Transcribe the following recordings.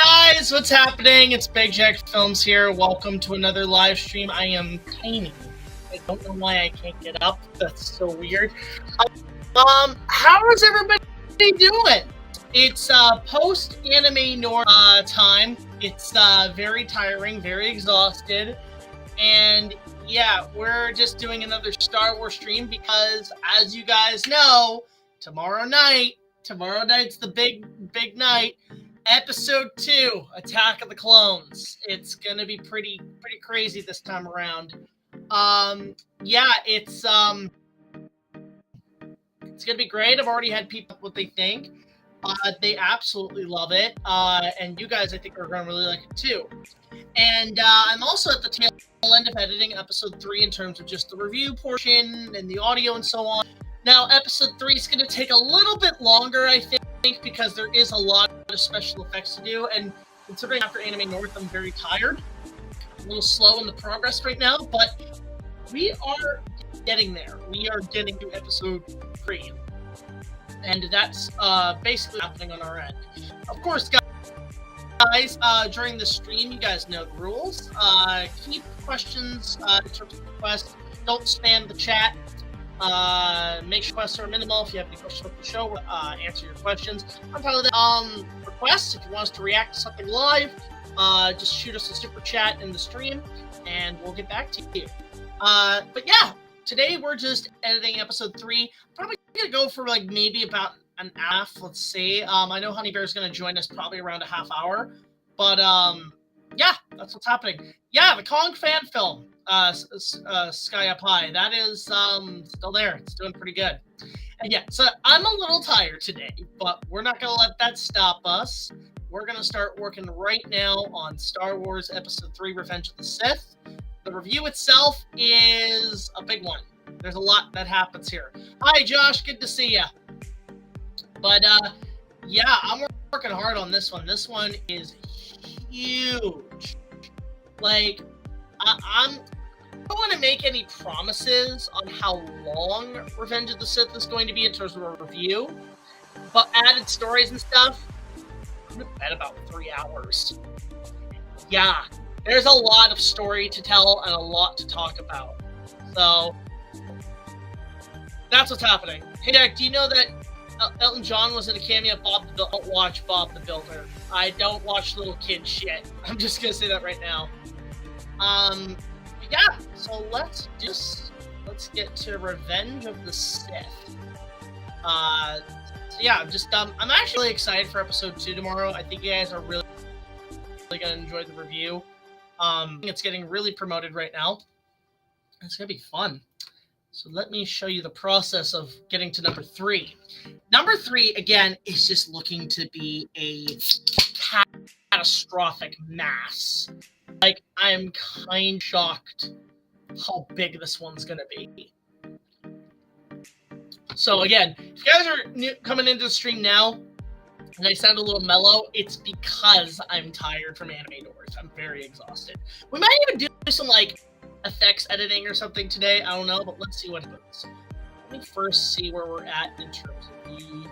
guys, what's happening? It's Big Jack Films here. Welcome to another live stream. I am tiny. I don't know why I can't get up. That's so weird. How is everybody doing? It's post-anime North time. It's very tiring, very exhausted, and yeah, we're just doing another Star Wars stream because, as you guys know, tomorrow night's the big night. Episode 2, Attack of the Clones. It's gonna be pretty crazy this time around. Yeah, it's gonna be great. I've already had people what they think. They absolutely love it. And you guys, I think, are gonna really like it too. And I'm also at the tail end of editing episode 3 in terms of just the review portion and the audio and so on. Now, episode 3 is gonna take a little bit longer, I think, because there is a lot of special effects to do, and considering after Anime North, I'm very tired. A little slow in the progress right now, but we are getting there. We are getting to episode 3, and that's basically happening on our end. Of course, guys, during the stream, you guys know the rules. Keep questions in terms of requests. Don't spam the chat. Make sure requests are minimal. If you have any questions about the show, we'll answer your questions. On top of that, requests, if you want us to react to something live, just shoot us a super chat in the stream, and we'll get back to you. But yeah, today we're just editing episode 3. Probably gonna go for like maybe about an half. Let's see. I know Honey Bear's gonna join us probably around a half hour, but yeah, that's what's happening. Yeah, the Kong fan film. Sky Up High. That is still there. It's doing pretty good. And yeah, so I'm a little tired today, but we're not going to let that stop us. We're going to start working right now on Star Wars Episode 3, Revenge of the Sith. The review itself is a big one. There's a lot that happens here. Hi, Josh. Good to see you. But yeah, I'm working hard on this one. This one is huge. Like, I don't want to make any promises on how long Revenge of the Sith is going to be in terms of a review, but added stories and stuff, I'm going to bet about 3 hours. Yeah, there's a lot of story to tell and a lot to talk about. So, that's what's happening. Hey, Jack, do you know that Elton John was in a cameo of Bob the Builder? Don't watch Bob the Builder. I don't watch little kid shit. I'm just going to say that right now. Yeah, so let's get to Revenge of the Sith. So yeah, I'm actually really excited for episode 2 tomorrow. I think you guys are really gonna enjoy the review. It's getting really promoted right now. It's gonna be fun. So let me show you the process of getting to number 3. Number 3, again, is just looking to be a catastrophic mass. Like, I'm kind of shocked how big this one's gonna be. So again, if you guys are coming into the stream now, and I sound a little mellow, it's because I'm tired from Anime North. I'm very exhausted. We might even do some, like, effects editing or something today. I don't know, but let's see what happens. Let me first see where we're at in terms of the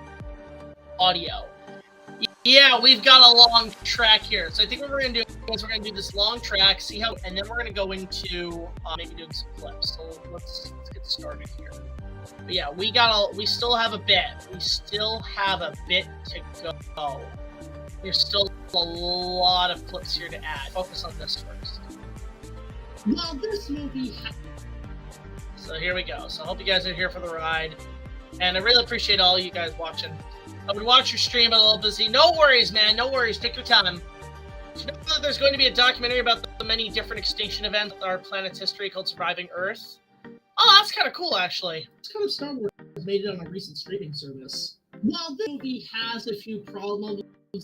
audio. Yeah, we've got a long track here. So I think what we're going to do is we're going to do this long track, see how, and then we're going to go into maybe doing some clips. So let's get started here. But yeah, we still have a bit. We still have a bit to go. There's still a lot of clips here to add. Focus on this first. Well, this movie. So here we go. So I hope you guys are here for the ride, and I really appreciate all you guys watching. I would watch your stream, but a little busy. No worries, man. No worries. Take your time. You know that there's going to be a documentary about the many different extinction events in our planet's history called Surviving Earth? Oh, that's kind of cool, actually. It's kind of Star Wars made it on a recent streaming service. Well, this movie has a few problems. Well,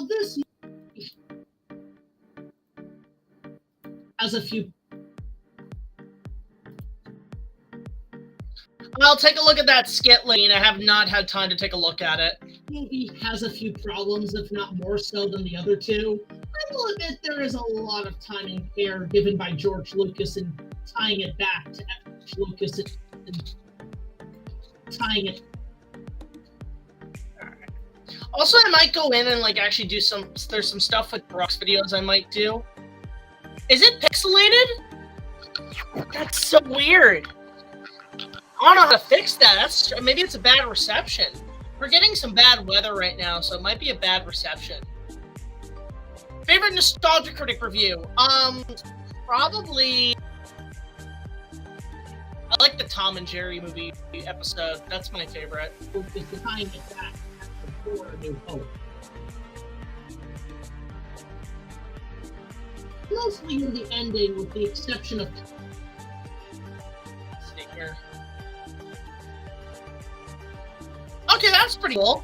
this movie has a few. I'll take a look at that skit, Lane. I have not had time to take a look at it. The movie has a few problems, if not more so than the other two. I will admit there is a lot of time and care given by George Lucas in tying it back to George Lucas and tying it. All right. Also, I might go in and like actually do there's some stuff with Rooks videos I might do. Is it pixelated? That's so weird. I don't know how to fix that. Maybe it's a bad reception. We're getting some bad weather right now, so it might be a bad reception. Favorite nostalgia critic review? Probably. I like the Tom and Jerry movie episode. That's my favorite. Is behind that before A New Hope. Mostly in the ending, with the exception of. Let's see here. Okay, that's pretty cool.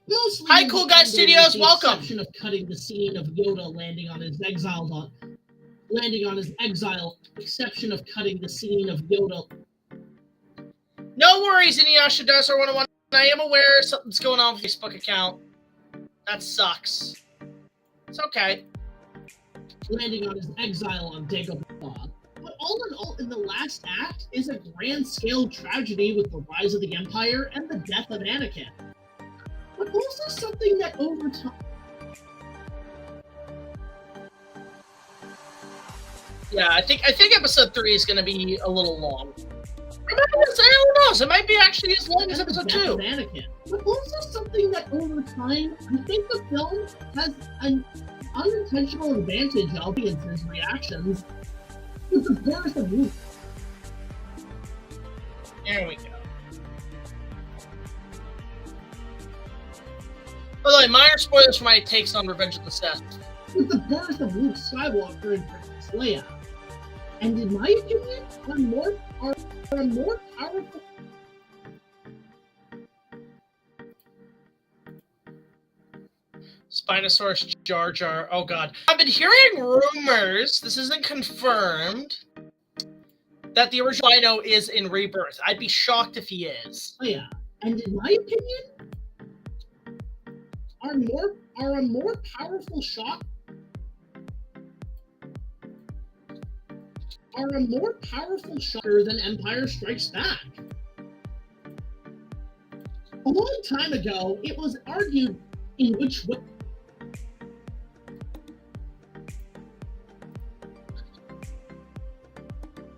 Mostly Hi, Cool Guy Studios. Welcome. With the exception of cutting the scene of Yoda landing on his exile. Exception of cutting the scene of Yoda. No worries, Inuyasha Dinosaur 101. I am aware something's going on with the Facebook account. That sucks. It's okay. Landing on his exile on Dagobah. But all in all, in the last act is a grand-scale tragedy with the rise of the Empire and the death of Anakin. But also something that over time. Yeah, I think episode 3 is going to be a little long. Who knows? It might be actually as long as episode 2. Anakin. But also something that over time, I think the film has an unintentional advantage of audiences' reactions with the birth of Luke. There we go. By the way, minor spoilers for my takes on Revenge of the Sith. With the birth of Luke Skywalker and Princess Leia. And in my opinion, are more powerful. Spinosaurus Jar Jar. Oh god. I've been hearing rumors, this isn't confirmed, that the original Dino is in Rebirth. I'd be shocked if he is. Oh yeah. And in my opinion, are a more powerful shot than Empire Strikes Back. A long time ago, it was argued in which way.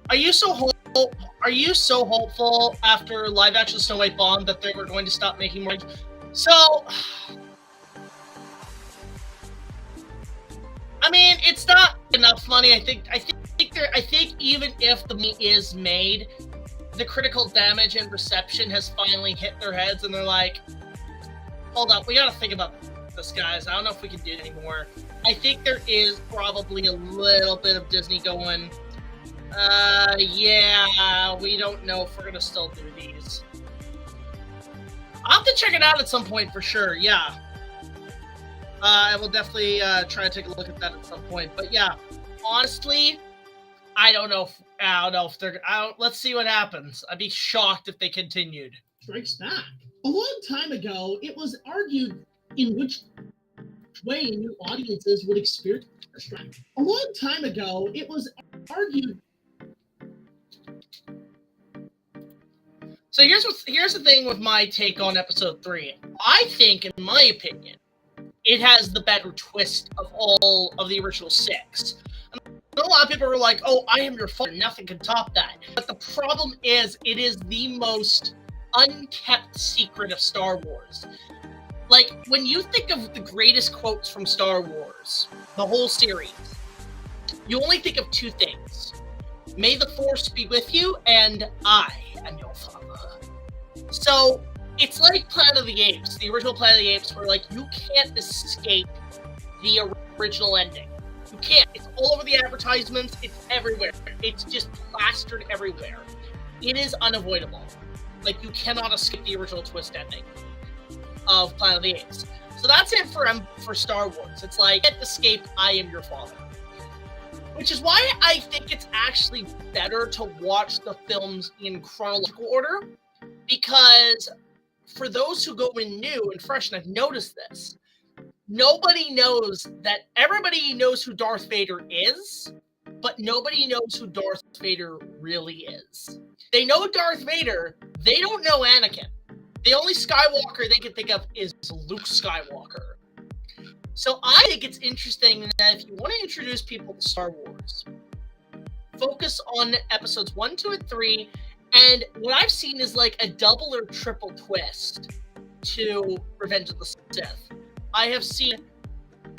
Are you so hopeful after live action Snow White Bomb that they were going to stop making more? So, I mean, it's not enough money. I think even if the movie is made, the critical damage and reception has finally hit their heads, and they're like, "Hold up, we gotta think about this, guys. I don't know if we can do it anymore." I think there is probably a little bit of Disney going, yeah, we don't know if we're gonna still do these. I'll have to check it out at some point for sure, yeah. I will definitely try to take a look at that at some point. But yeah, honestly, I don't know if they're... let's see what happens. I'd be shocked if they continued. Strikes Back. A long time ago, it was argued in which way new audiences would experience a strike. A long time ago, it was argued... So here's the thing with my take on episode 3. I think, in my opinion, it has the better twist of all of the original 6. And a lot of people are like, "Oh, I am your father. Nothing can top that." But the problem is, it is the most unkept secret of Star Wars. Like, when you think of the greatest quotes from Star Wars, the whole series, you only think of 2 things. May the Force be with you, and I am your father. So, it's like Planet of the Apes, the original Planet of the Apes, where, like, you can't escape the original ending. You can't. It's all over the advertisements. It's everywhere. It's just plastered everywhere. It is unavoidable. Like, you cannot escape the original twist ending of Planet of the Apes. So that's it for Star Wars. It's like, can't escape, I am your father. Which is why I think it's actually better to watch the films in chronological order, because for those who go in new and fresh, and I've noticed this, everybody knows who Darth Vader is, but nobody knows who Darth Vader really is. They know Darth Vader, they don't know Anakin. The only Skywalker they can think of is Luke Skywalker. So I think it's interesting that if you want to introduce people to Star Wars, focus on episodes 1, 2, and 3, and what I've seen is like a double or triple twist to Revenge of the Sith. I have seen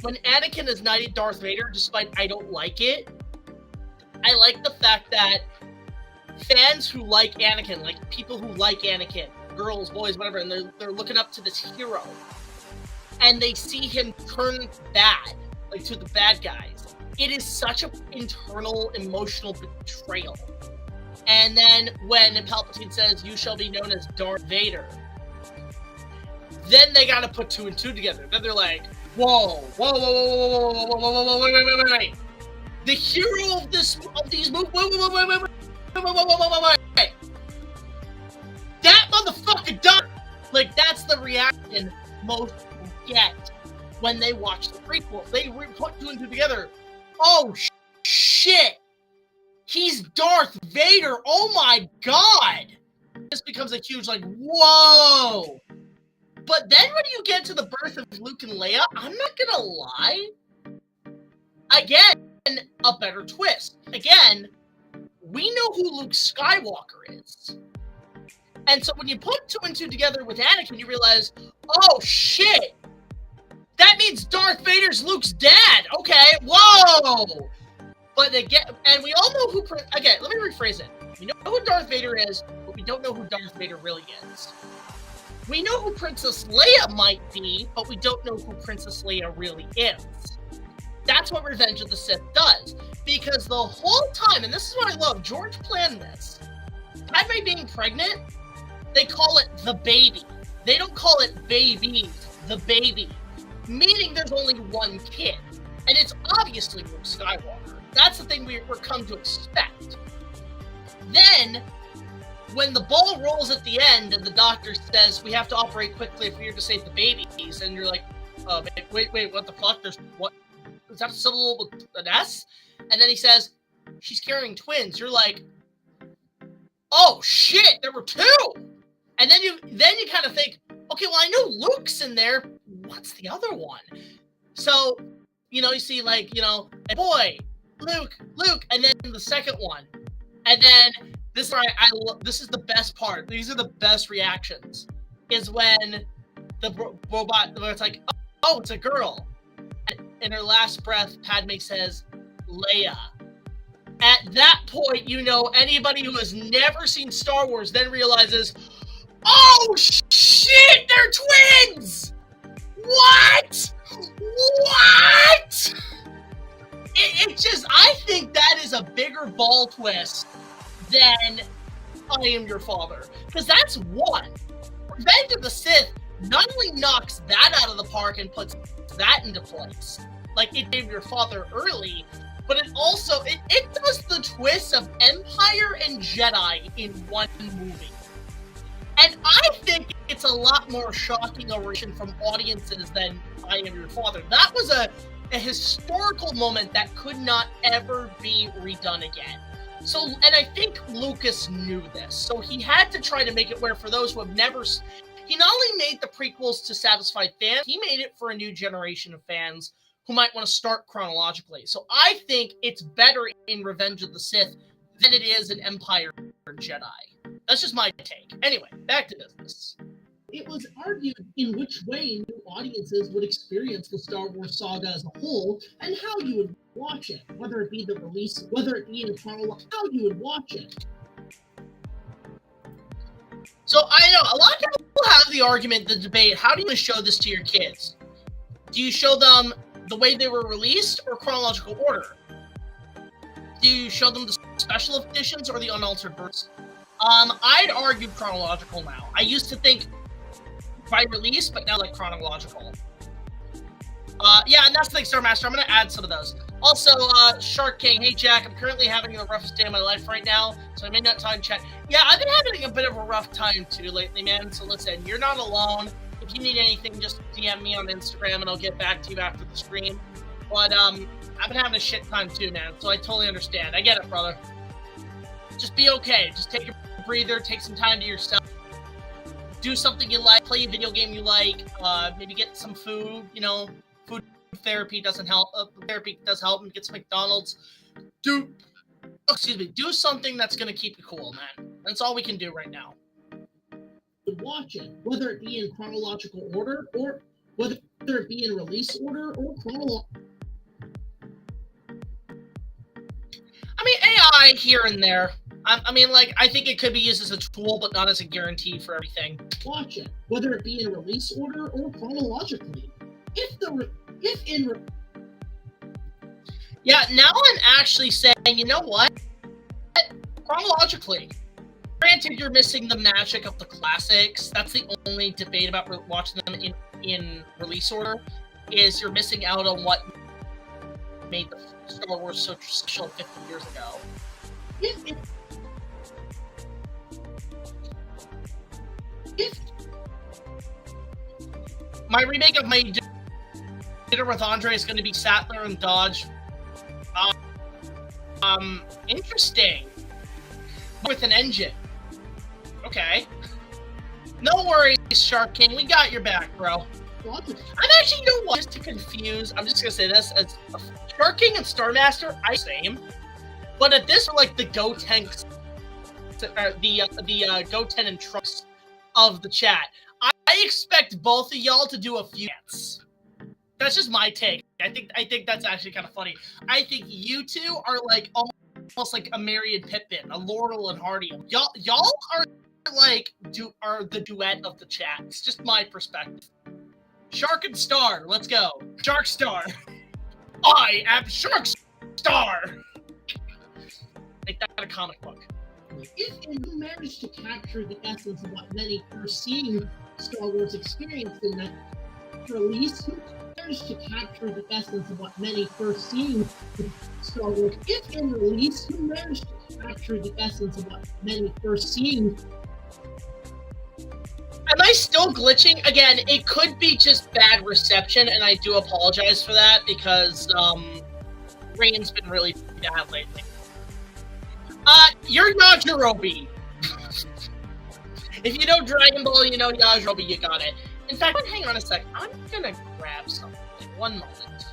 when Anakin is knighted Darth Vader, despite I don't like it, I like the fact that fans who like Anakin, like people who like Anakin, girls, boys, whatever, and they're looking up to this hero, and they see him turn bad, like to the bad guys. It is such an internal, emotional betrayal. And then when Palpatine says, "You shall be known as Darth Vader," then they gotta put 2 and 2 together. Then they're like, whoa, whoa, whoa, whoa, whoa, whoa, whoa, wait. The hero of these movies, wait. That motherfucker died! Like, that's the reaction most people get when they watch the prequel. They put 2 and 2 together. Oh, shit! He's Darth Vader! Oh my god! This becomes a huge, like, whoa! But then when you get to the birth of Luke and Leia, I'm not gonna lie. Again, a better twist. Again, we know who Luke Skywalker is. And so when you put 2 and 2 together with Anakin, you realize, oh shit! That means Darth Vader's Luke's dad! Okay, whoa! But again, and we all know who, again, let me rephrase it. We know who Darth Vader is, but we don't know who Darth Vader really is. We know who Princess Leia might be, but we don't know who Princess Leia really is. That's what Revenge of the Sith does. Because the whole time, and this is what I love, George planned this. Padme being pregnant, they call it the baby. They don't call it babies, the baby. Meaning there's only one kid. And it's obviously Luke Skywalker. That's the thing we're come to expect. Then, when the ball rolls at the end and the doctor says, we have to operate quickly if we're to save the babies, and you're like, wait, what the fuck? What? Is that a syllable with an S? And then he says, she's carrying twins. You're like, oh shit, there were 2! And then you kind of think, okay, well, I know Luke's in there. What's the other one? So, you see, like, boy, Luke, and then the second one. And then this is the best part. These are the best reactions. Is when the robot, where it's like, oh, it's a girl. And in her last breath, Padme says, Leia. At that point, anybody who has never seen Star Wars then realizes, oh shit, they're twins! What? It just, I think that is a bigger ball twist than I Am Your Father. Because that's one. Revenge of the Sith not only knocks that out of the park and puts that into place, like it gave Your Father early, but it also, it does the twist of Empire and Jedi in one movie. And I think it's a lot more shocking a reaction from audiences than I Am Your Father. That was a historical moment that could not ever be redone again. So, and I think Lucas knew this. So he had to try to make it where for those who have never... He not only made the prequels to satisfy fans, he made it for a new generation of fans who might want to start chronologically. So I think it's better in Revenge of the Sith than it is in Empire and Jedi. That's just my take. Anyway, back to business. It was argued in which way new audiences would experience the Star Wars saga as a whole, and how you would watch it. Whether it be the release, whether it be in chronology, how you would watch it. So I know, a lot of people have the argument, the debate, how do you show this to your kids? Do you show them the way they were released or chronological order? Do you show them the special editions or the unaltered versions? I'd argue chronological now. I used to think by release, but now like chronological. Yeah, and that's the thing, Star Master. I'm going to add some of those. Also, Shark King, hey Jack, I'm currently having the roughest day of my life right now, so I may not time chat. Yeah, I've been having a bit of a rough time too lately, man. So listen, you're not alone. If you need anything, just DM me on Instagram and I'll get back to you after the stream. But I've been having a shit time too, man. So I totally understand. I get it, brother. Just be okay. Just take a breather. Take some time to yourself. Do something you like. Play a video game you like. Maybe get some food. You know, food therapy doesn't help. Therapy does help. And get some McDonald's. Do something that's gonna keep you cool, man. That's all we can do right now. Watch it, whether it be in chronological order or whether it be in release order or chronological. I mean, AI here and there. I mean, like, I think it could be used as a tool, but not as a guarantee for everything. Watch it, whether it be in release order or chronologically. Yeah, now I'm actually saying, you know what? Chronologically. Granted, you're missing the magic of the classics. That's the only debate about watching them in release order, is you're missing out on what made the Star Wars so special 50 years ago. My remake of my dinner with Andre is going to be Sattler and Dodge. Interesting. With an engine. Okay. No worries, Shark King. We got your back, bro. I'm actually, you know what? Just to confuse, I'm just gonna say this: as Shark King and Star Master, I same. But at this, like the Gotenks, the Goten and Trunks of the chat, I expect both of y'all to do a few dance. That's just my take. I think that's actually kind of funny. I think you two are like almost like a Mary and Pippin, a Laurel and Hardy. Y'all are like are the duet of the chat. It's just my perspective. Shark and Star, let's go. Shark Star. I am Shark Star. Make that a comic book. If you manage to capture the essence of what many perceive Star Wars experienced in that release, to capture the essence of what many first seen Star Wars. If in release, you managed to capture the essence of what many first seen. Am I still glitching? Again, it could be just bad reception, and I do apologize for that because Rain's been really bad lately. You're Yajirobe. If you know Dragon Ball, you know Yajirobe, you got it. In fact, hang on a sec. I'm gonna grab something. One moment.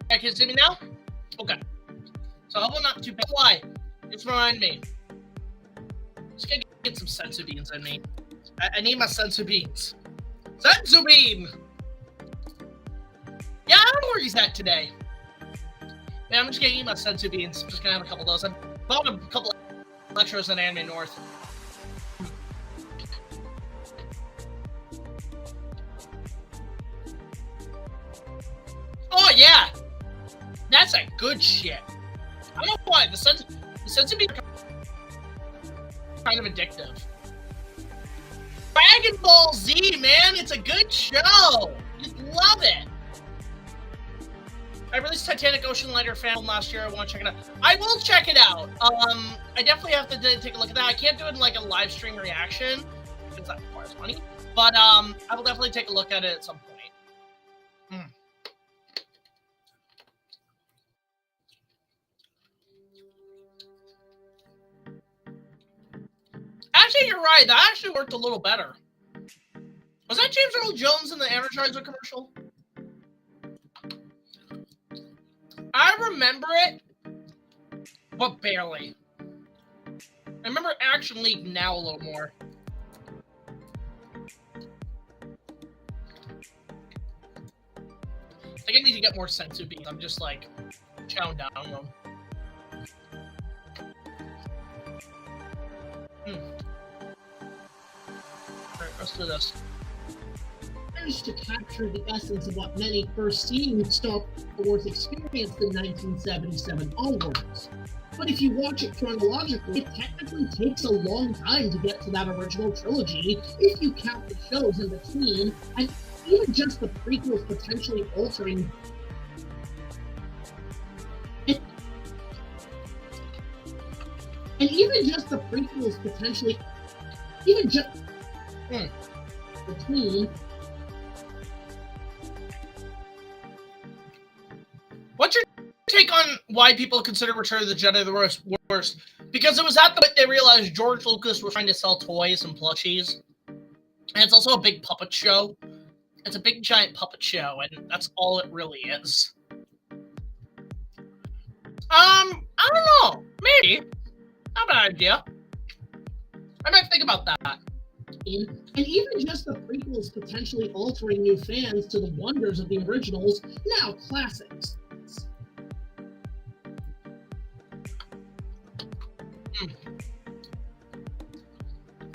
Can you see me now? Okay. So I hope not too bad. Why? Just remind me. Just gotta get some sensu beans in me. I need my sensu beans. Sensu bean! Yeah, I don't know where he's at today. Man, I'm just gonna eat my sensu beans. I'm just gonna have a couple of those. I bought a couple of lectures in Anime North. Oh yeah! That's a good shit. I don't know why the sense of being kind of addictive. Dragon Ball Z, man, it's a good show. Just love it. I released Titanic Ocean Liner fan last year. I want to check it out. I will check it out. I definitely have to take a look at that. I can't do it in like a live stream reaction because that requires money. But I will definitely take a look at it at some point. Actually, you're right. That actually worked a little better. Was that James Earl Jones in the Energizer commercial? I remember it, but barely. I remember Action League now a little more. I think I need to get more sensu beans. I'm just like chowing down on them. Alright, let's do this. managed to capture the essence of what many first seeing Star Wars experienced in 1977 onwards. But if you watch it chronologically, it technically takes a long time to get to that original trilogy if you count the shows in between, and even just the prequels potentially altering. And even just the prequels potentially, even just between. What's your take on why people consider Return of the Jedi the worst? Because it was at the point they realized George Lucas was trying to sell toys and plushies. And it's also a big puppet show. It's a big giant puppet show, and that's all it really is. I don't know. Maybe. Not a bad idea. I might think about that. And even just the prequels potentially altering new fans to the wonders of the originals, now classics.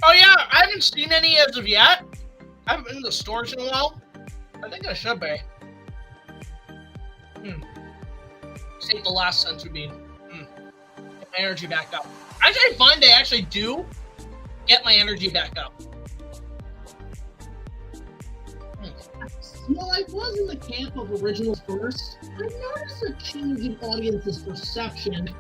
Oh yeah, I haven't seen any as of yet. I haven't been in the stores in a while. I think I should be. Save the last sense bean. Get my energy back up. Actually, I find they actually do get my energy back up. While I was in the camp of originals first, I noticed a change in audience's perception.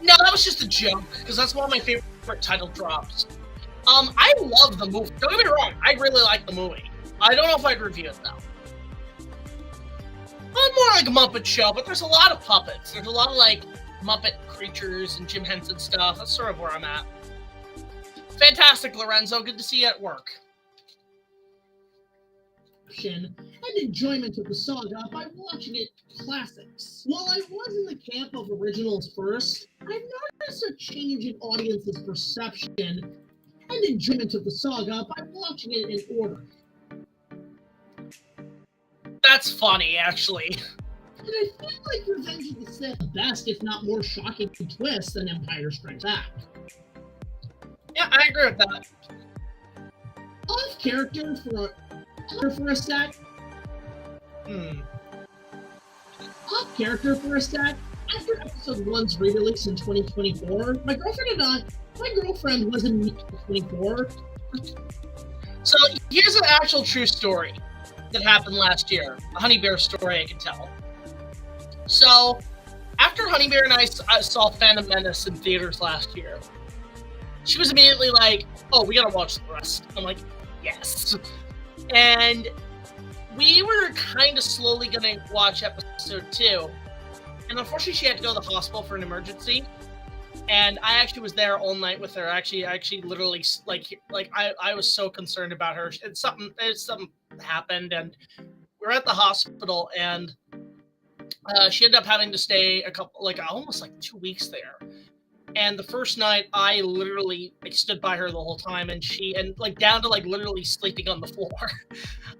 No, that was just a joke, because that's one of my favorite title drops. I love the movie. Don't get me wrong, I really like the movie. I don't know if I'd review it, though. Well, more like a Muppet show, but there's a lot of puppets. There's a lot of, like, Muppet creatures and Jim Henson stuff. That's sort of where I'm at. Fantastic, Lorenzo. Good to see you at work. And enjoyment of the saga by watching it classics. While I was in the camp of originals first, I noticed a change in audience's perception and enjoyment of the saga by watching it in order. That's funny, actually. And I feel like Revenge of the Sith the best, if not more shocking twist than Empire Strikes Back. Yeah, I agree with that. Off character for a sec. Off character for a sec. After episode 1's re-release in 2024, my girlfriend was in 2024. So here's an actual true story that happened last year. A Honey Bear story I can tell. So after Honey Bear and I saw Phantom Menace in theaters last year, she was immediately like, "Oh, we gotta watch the rest." I'm like, "Yes." And we were kind of slowly going to watch episode 2. And unfortunately, she had to go to the hospital for an emergency. And I actually was there all night with her. Actually literally, I was so concerned about her. Something happened, and we were at the hospital, and she ended up having to stay almost 2 weeks there. And the first night, I literally stood by her the whole time, and down to literally sleeping on the floor.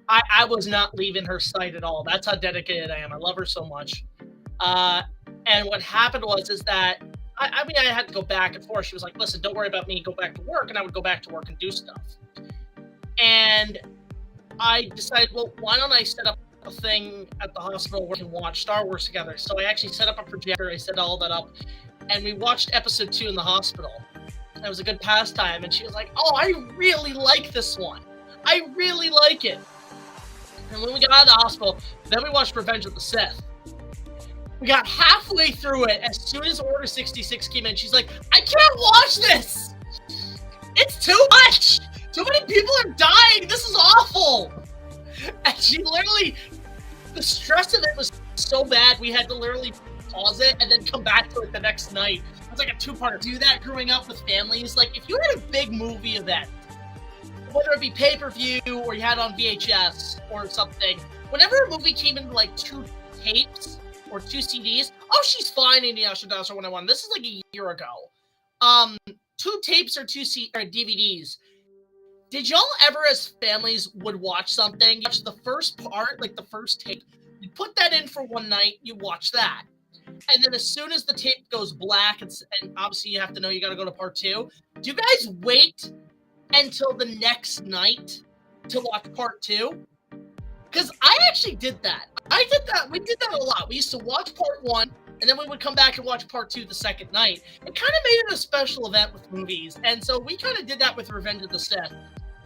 I was not leaving her sight at all. That's how dedicated I am. I love her so much. And what happened is that I had to go back and forth. She was like, "Listen, don't worry about me. Go back to work," and I would go back to work and do stuff. And I decided, well, why don't I set up a thing at the hospital where we can watch Star Wars together? So I actually set up a projector. I set all that up. And we watched episode 2 in the hospital. It was a good pastime. And she was like, "Oh, I really like this one. I really like it." And when we got out of the hospital, then we watched Revenge of the Sith. We got halfway through it. As soon as Order 66 came in, she's like, "I can't watch this. It's too much. Too many people are dying. This is awful." And she literally, the stress of it was so bad, we had to literally pause it and then come back to it the next night. It was like a two-parter. Do that growing up with families. Like, if you had a big movie event, whether it be pay-per-view or you had it on VHS or something, whenever a movie came in 2 tapes or 2 CDs, "Oh, she's fine, Inuyasha does her when I want." This is like a year ago. 2 tapes or 2 DVDs. Did y'all ever, as families, would watch something, you watch the first part, the first tape, you put that in for one night, you watch that. And then as soon as the tape goes black, and obviously you have to know you got to go to part 2, do you guys wait until the next night to watch part 2. Because I actually did that. We did that a lot. We used to watch part 1, and then we would come back and watch part 2 the second night. It kind of made it a special event with movies. And so we kind of did that with Revenge of the Sith.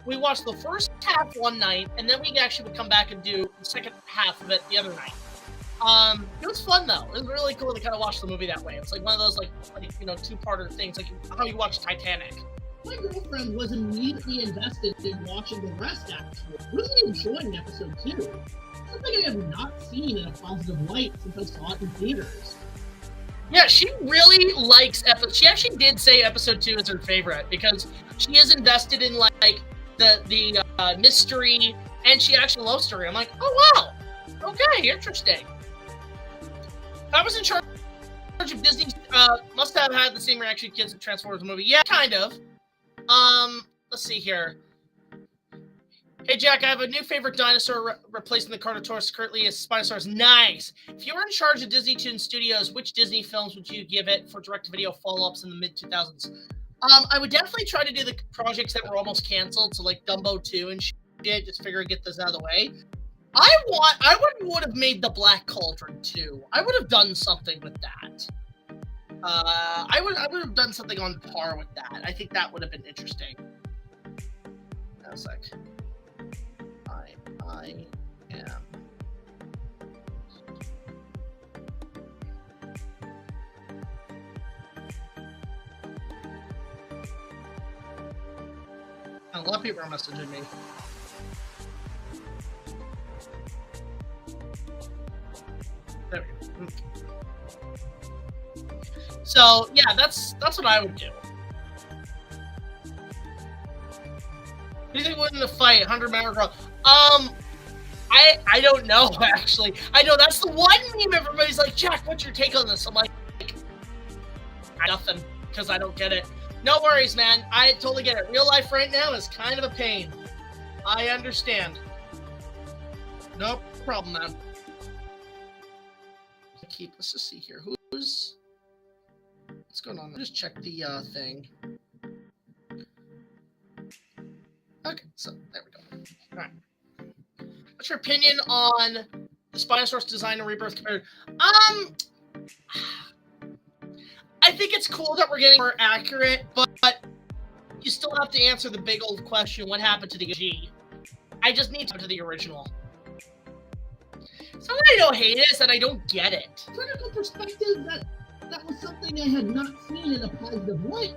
We watched the first half one night, and then we actually would come back and do the second half of it the other night. It was fun though. It was really cool to kind of watch the movie that way. It's like one of those like two-parter things, like how you watch Titanic. My girlfriend was immediately invested in watching the rest, actually. Really enjoying episode 2. Something I have not seen in a positive light since I saw it in theaters. Yeah, she really likes she actually did say episode 2 is her favorite because she is invested in like the mystery, and she actually loves story. I'm like, oh wow, okay, interesting. If I was in charge of Disney, must have had the same reaction kids at Transformers movie. Yeah, kind of. Let's see here. Hey Jack, I have a new favorite dinosaur replacing the Carnotaurus currently as Spinosaurus. Nice. If you were in charge of Disney Toon Studios, which Disney films would you give it for direct-to-video follow-ups in the mid-2000s? I would definitely try to do the projects that were almost canceled, so like Dumbo 2 and shit, just figure get this out of the way. I would have made the Black Cauldron 2. I would have done something with that. I would have done something on par with that. I think that would have been interesting. I was like, I am. A lot of people are messaging me. There we go. So yeah, that's what I would do. Who do you think would win the fight? 100 Maverick Girl? I don't know actually. I know that's the one meme everybody's like, Jack, what's your take on this? I'm like, nothing, because I don't get it. No worries, man. I totally get it. Real life right now is kind of a pain. I understand. No problem, man. Let's just see here. What's going on? Just check the thing. Okay, so there we go. All right. What's your opinion on the Spinosaurus design and rebirth compared? I think it's cool that we're getting more accurate, but you still have to answer the big old question: what happened to the G? I just need to go to the original. Something I don't hate is that I don't get it. Critical perspective, that was something I had not seen in a positive light.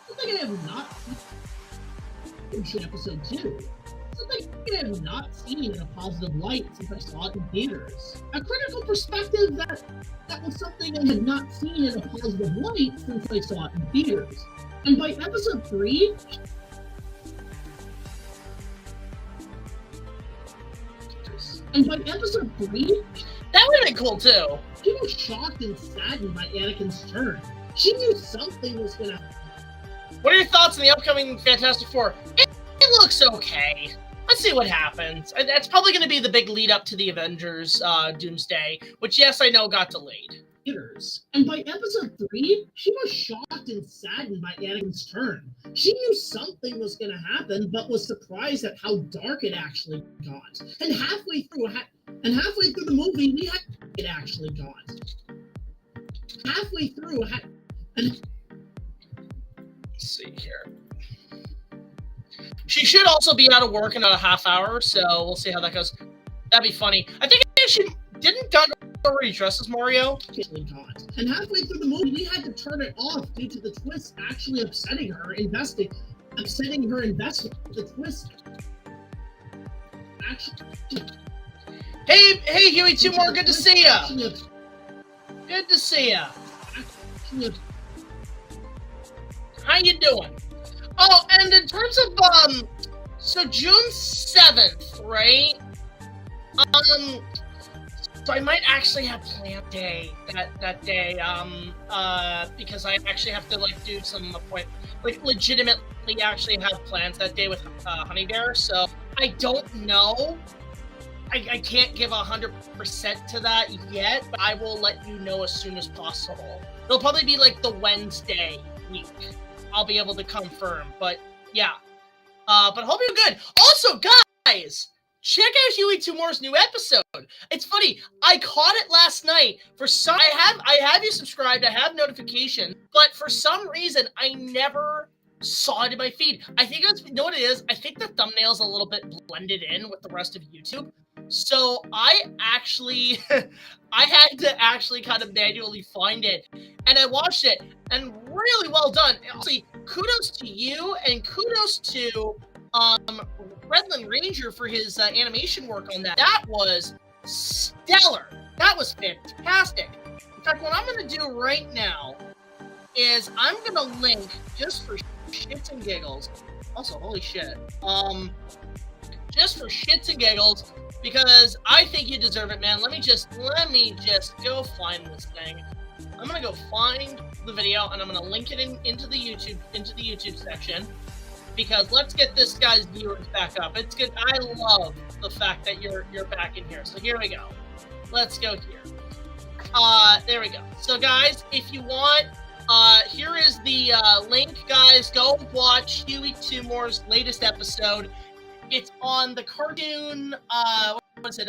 Something I have not seen in episode 2. Something I have not seen in a positive light since I saw it in theaters. A critical perspective, that was something I had not seen in a positive light since I saw it in theaters. And by episode 3, that would have been cool too. She was shocked and saddened by Anakin's turn. She knew something was gonna happen. What are your thoughts on the upcoming Fantastic Four? It looks okay. Let's see what happens. That's probably going to be the big lead up to the Avengers Doomsday, which, yes, I know got delayed. And by episode 3, she was shocked and saddened by Anakin's turn. She knew something was going to happen, but was surprised at how dark it actually got. And halfway through the movie, we had it actually got. Halfway through, let's see here. She should also be out of work in about a half hour, so we'll see how that goes. That'd be funny. I think didn't Doug already dress as Mario? And halfway through the movie, we had to turn it off due to the twist actually upsetting her investment. The twist actually. Hey, Huey, two more. Good to see ya. Good to see ya. How you doing? Oh, and in terms of so June 7th, right? So I might actually have planned day that day, because I actually have to like do some legitimately actually have plans that day with Honey Bear. So I don't know. I can't give 100% to that yet, but I will let you know as soon as possible. It'll probably be like the Wednesday week. I'll be able to confirm, but yeah. But hope you're good. Also, guys, check out Huey Tumore's new episode. It's funny. I caught it last night. For some, I have you subscribed. I have notification, but for some reason, I never saw it in my feed. I think it's, you know what it is? I think the thumbnail's a little bit blended in with the rest of YouTube. So I actually, I had to actually kind of manually find it, and I watched it, and really well done. Honestly, kudos to you, and kudos to Redland Ranger for his animation work on that. That was stellar. That was fantastic. In fact, what I'm going to do right now is I'm going to link, just for shits and giggles. Also, holy shit. Just for shits and giggles, because I think you deserve it, man. Let me just go find this thing. I'm gonna go find the video, and I'm gonna link it into the YouTube section, because let's get this guy's viewers back up. It's good. I love the fact that you're back in here. So here we go. Let's go here. There we go. So guys, if you want, here is the link, guys. Go watch Huey Tumore's latest episode. It's on the cartoon, what was it,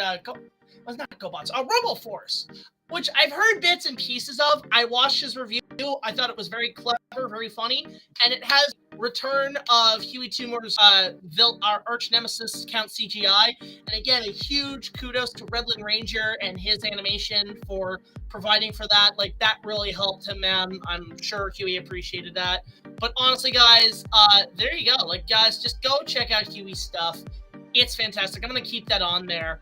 was not GoBots, RoboForce, which I've heard bits and pieces of. I watched his review. I thought it was very clever, very funny, and it has return of Huey Tumore's our arch nemesis, Count CGI. And again, a huge kudos to Redland Ranger and his animation for providing for that. Like, that really helped him, man. I'm sure Huey appreciated that. But honestly, guys, there you go. Like, guys, just go check out Huey's stuff. It's fantastic. I'm gonna keep that on there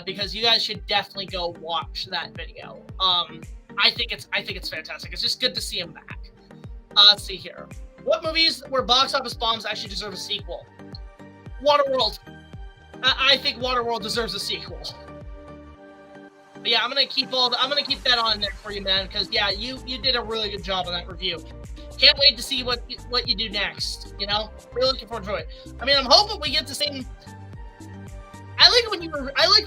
because you guys should definitely go watch that video. I think it's fantastic. It's just good to see him back. Let's see here. What movies were box office bombs actually deserve a sequel? Waterworld. I think Waterworld deserves a sequel. But yeah, I'm gonna keep that on there for you, man, because yeah, you did a really good job on that review. Can't wait to see what you do next. You know, really looking forward to it. I mean, I'm hoping we get the same. I like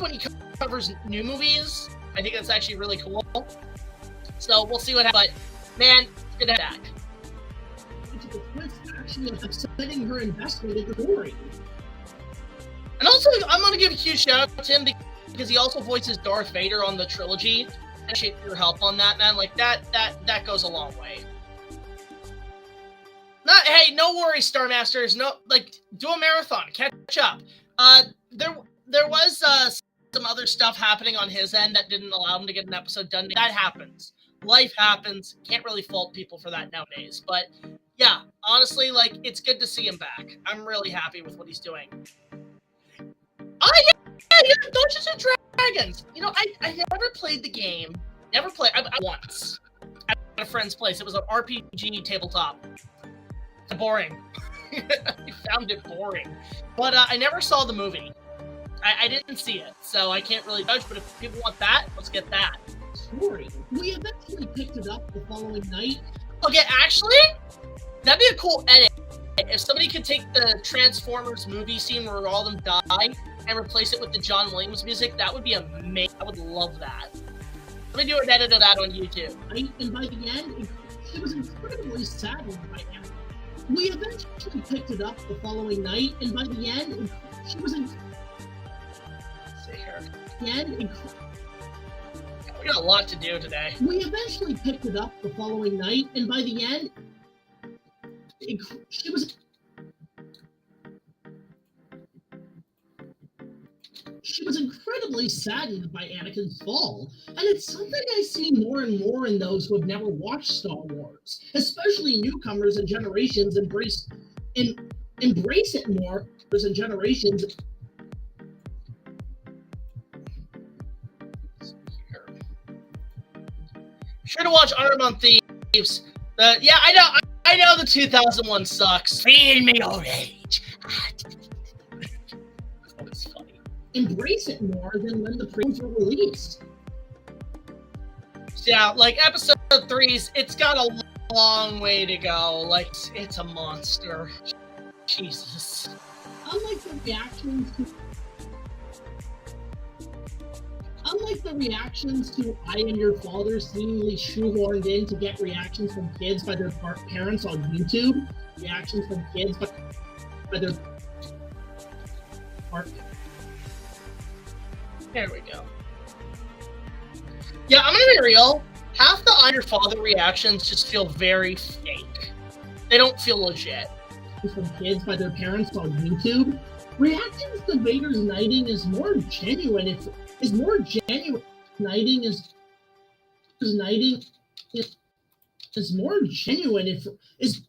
when he covers new movies. I think that's actually really cool. So we'll see what happens. But man, good to have back. The twist actually upsetting her investment in the story. And also, I'm gonna give a huge shout out to him because he also voices Darth Vader on the trilogy. And I appreciate your help on that, man. Like that goes a long way. Hey, no worries, Star Masters. No, like, do a marathon, catch up. There was some other stuff happening on his end that didn't allow him to get an episode done. That happens. Life happens. Can't really fault people for that nowadays. But yeah, honestly, like, it's good to see him back. I'm really happy with what he's doing. Oh yeah, Dungeons and Dragons. You know, I never played the game. Never played. I once at a friend's place. It was an RPG tabletop. Boring. I found it boring. But I never saw the movie. I didn't see it, so I can't really judge, but if people want that, let's get that. Story. We eventually picked it up the following night. Okay, actually, that'd be a cool edit. If somebody could take the Transformers movie scene where all of them die and replace it with the John Williams music, that would be amazing. I would love that. Let me do an edit of that on YouTube. And by the end, it was incredibly saddened by Emma. We eventually picked it up the following night, and by the end, she was in. See here. We got a lot to do today. We eventually picked it up the following night, and by the end, she was. She was incredibly saddened by Anakin's fall, and it's something I see more and more in those who have never watched Star Wars, especially newcomers and generations embrace it more and generations. Sure to watch Arm on Thieves. Yeah, I know the 2001 sucks. Feed me old age. It's funny. Embrace it more than when the prequels were released. Yeah, like episode 3's, it's got a long way to go. Like, it's a monster. Jesus. Unlike the reactions to I Am Your Father seemingly shoehorned in to get reactions from kids by their parents on YouTube, reactions from kids by their There we go. Yeah, I'm gonna be real. Half the I'm Your Father reactions just feel very fake. They don't feel legit. From kids by their parents on YouTube, reactions to Vader's knighting is more genuine. Is more genuine. Knighting is more genuine. Is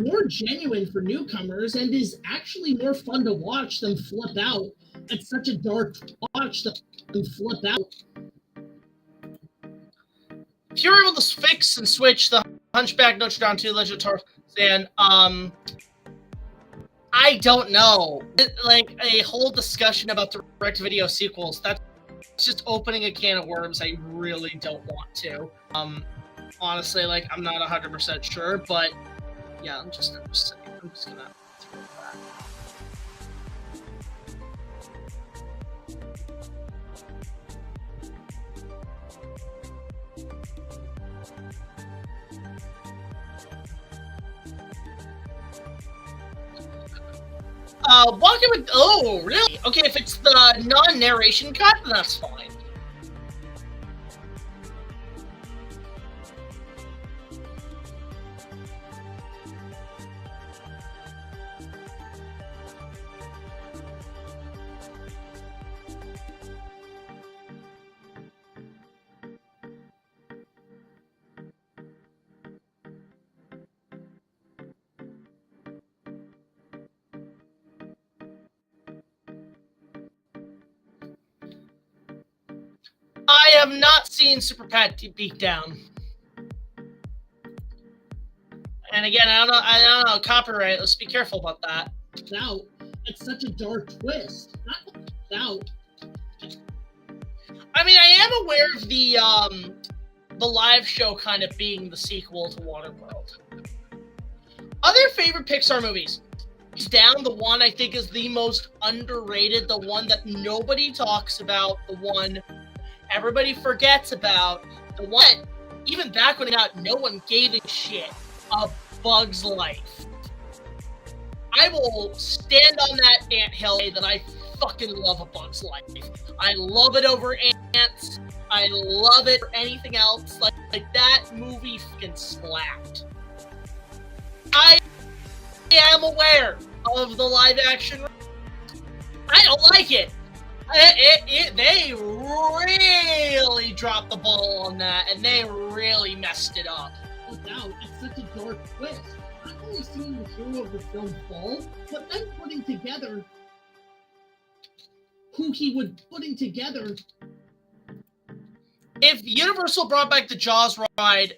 more genuine for newcomers and is actually more fun to watch than flip out. It's such a dark watch than flip out. If you're able to fix and switch the Hunchback Notre Dame 2 Legend of Tarzan, I don't know. Like a whole discussion about direct-to-video sequels, that's just opening a can of worms I really don't want to. Honestly, like I'm not 100% sure, but yeah, I'm just gonna throw that. Walking with, oh, really? Okay, if it's the non-narration cut, then that's fine. I have not seen Super Pat Beatdown. And again, I don't know, copyright. Let's be careful about that. Out. It's such a dark twist. Not out. I mean, I am aware of the live show kind of being the sequel to Waterworld. Other favorite Pixar movies. Down, the one I think is the most underrated, the one that nobody talks about, the one everybody forgets about, the one, even back when it got, no one gave a shit. A Bug's Life. I will stand on that anthill that I fucking love A Bug's Life. I love it over Ants. I love it for anything else. Like that movie fucking slapped. I am aware of the live action. I don't like it. They really dropped the ball on that, and they really messed it up. Without, it's such a dark twist. Not only seeing the hero of the film fall, but then putting together who he would putting together. If Universal brought back the Jaws ride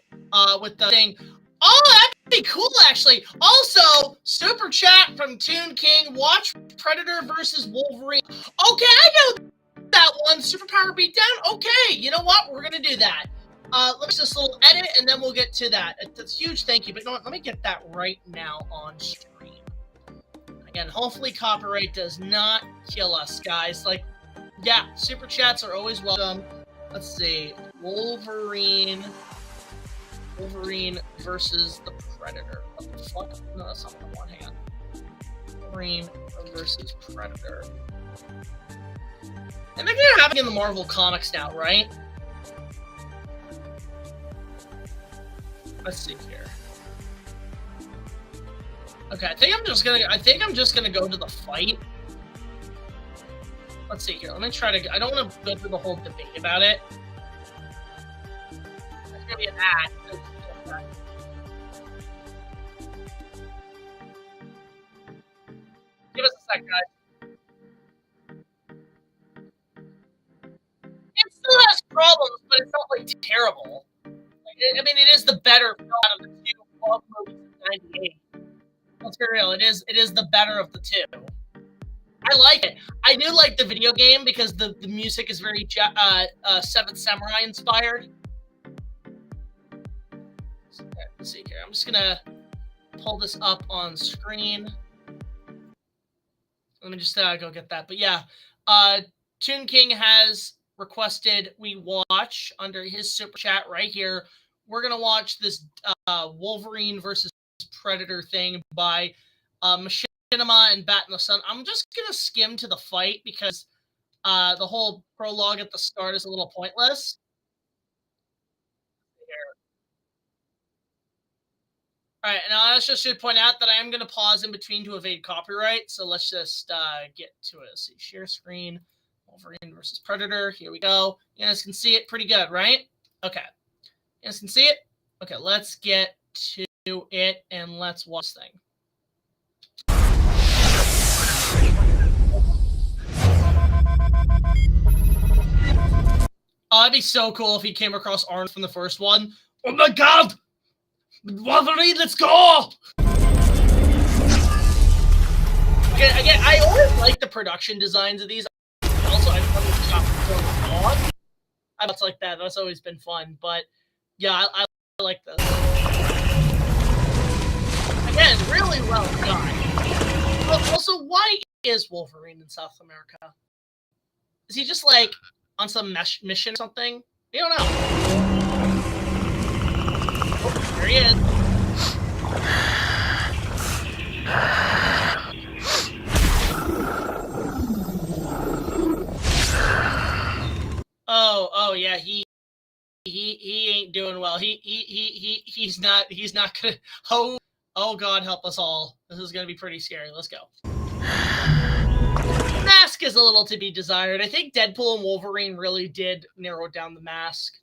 with the thing, oh, that'd be cool, actually. Also, super chat from Toon King, watch Predator versus Wolverine. Okay, I know that one, Superpower Beatdown. Okay, you know what? We're going to do that. Let's just a little edit, and then we'll get to that. It's a huge thank you, but you know what? Let me get that right now on stream. Again, hopefully copyright does not kill us, guys. Like, yeah, super chats are always welcome. Let's see. Wolverine versus the Predator. What the fuck? No, that's not the one. Hang on. Wolverine versus Predator. And they're gonna have it in the Marvel Comics now, right? Let's see here. Okay, I think I'm just gonna go to the fight. Let's see here. Let me try to. I don't want to go through the whole debate about it. There's gonna be an ad. Give us a sec, guys. It still has problems, but it's not like terrible. I mean, it is the better film out of the two Bug movies in '98. Let's be real. It is the better of the two. I like it. I do like the video game because the music is very Seventh Samurai inspired. Let's see here. I'm just gonna pull this up on screen. Let me just go get that. But yeah, Toon King has requested we watch under his super chat right here. We're gonna watch this Wolverine versus Predator thing by Machinima and Bat in the Sun. I'm just gonna skim to the fight because the whole prologue at the start is a little pointless. All right, and I also should point out that I am going to pause in between to evade copyright. So let's just get to it. Let's see, share screen, Wolverine versus Predator. Here we go. You guys can see it pretty good, right? Okay. You guys can see it? Okay, let's get to it and let's watch this thing. Oh, it'd be so cool if he came across Arn from the first one. Oh my god! Wolverine, let's go! Again, I always like the production designs of these. Also, I love the shot from I much like that. That's always been fun. But yeah, I like this. Again, really well done. Also, why is Wolverine in South America? Is he just like on some mission or something? We don't know. Oh, there he is. Oh yeah, he ain't doing well. He's not gonna. Oh God, help us all. This is gonna be pretty scary. Let's go. Mask is a little to be desired. I think Deadpool and Wolverine really did narrow down the mask.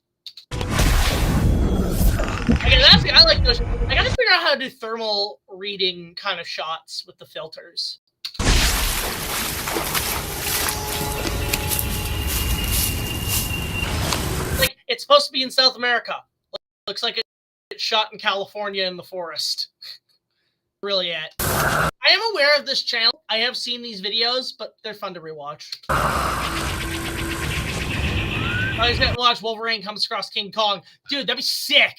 I like those. I gotta figure out how to do thermal reading kind of shots with the filters. Like, it's supposed to be in South America. Looks like it's shot in California in the forest. Really it. I am aware of this channel. I have seen these videos, but they're fun to rewatch. I was gonna watch Wolverine comes across King Kong. Dude, that'd be sick.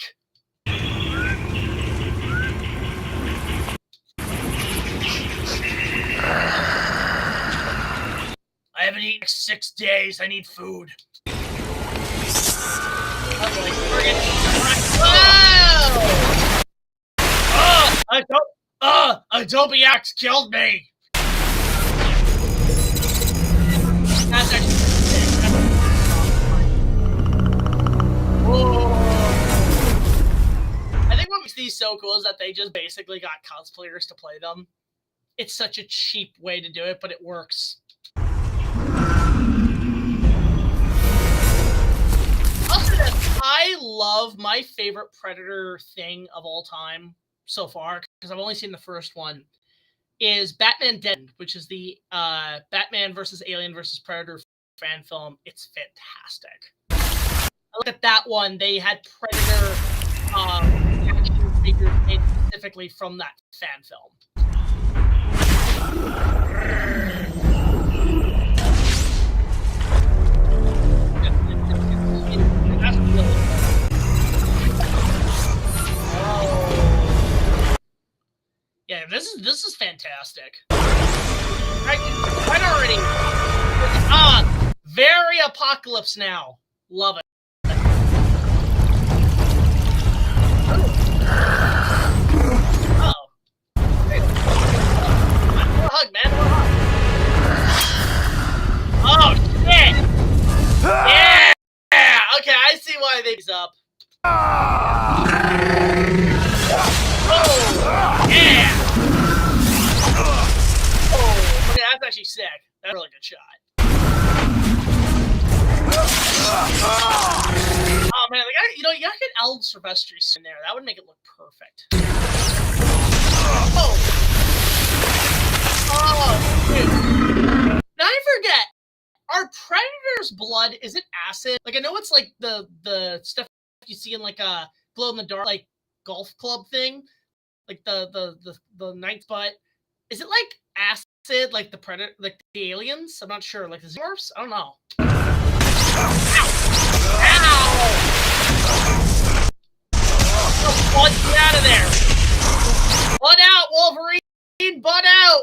I haven't eaten in 6 days. I need food. Wow! Adobe Axe killed me. That's actually sick. I think what makes these so cool is that they just basically got cosplayers to play them. It's such a cheap way to do it, but it works. Also, I love my favorite Predator thing of all time so far, because I've only seen the first one, is Batman Dead, which is the Batman versus Alien versus Predator fan film. It's fantastic. I look at that one. They had Predator action figures made specifically from that fan film. That's really cool. Yeah, this is fantastic. Right already. Very Apocalypse Now. Love it. Oh. Hug, man. Oh, shit. Yeah. Okay, I see why they's up. Oh, yeah. Oh, okay, that's actually sick. That's a really good shot. Oh man, you gotta get Eld Silvestri in there. That would make it look perfect. Oh, dude. Now I forget. Are Predator's blood, is it acid? Like, I know it's like the stuff you see in like a glow in the dark like golf club thing, like the night, but is it like acid like the Predator, like the aliens? I'm not sure. Like the Xenomorphs? I don't know. Ow! Oh, Bud, get out of there! Bud out, Wolverine! Bud out!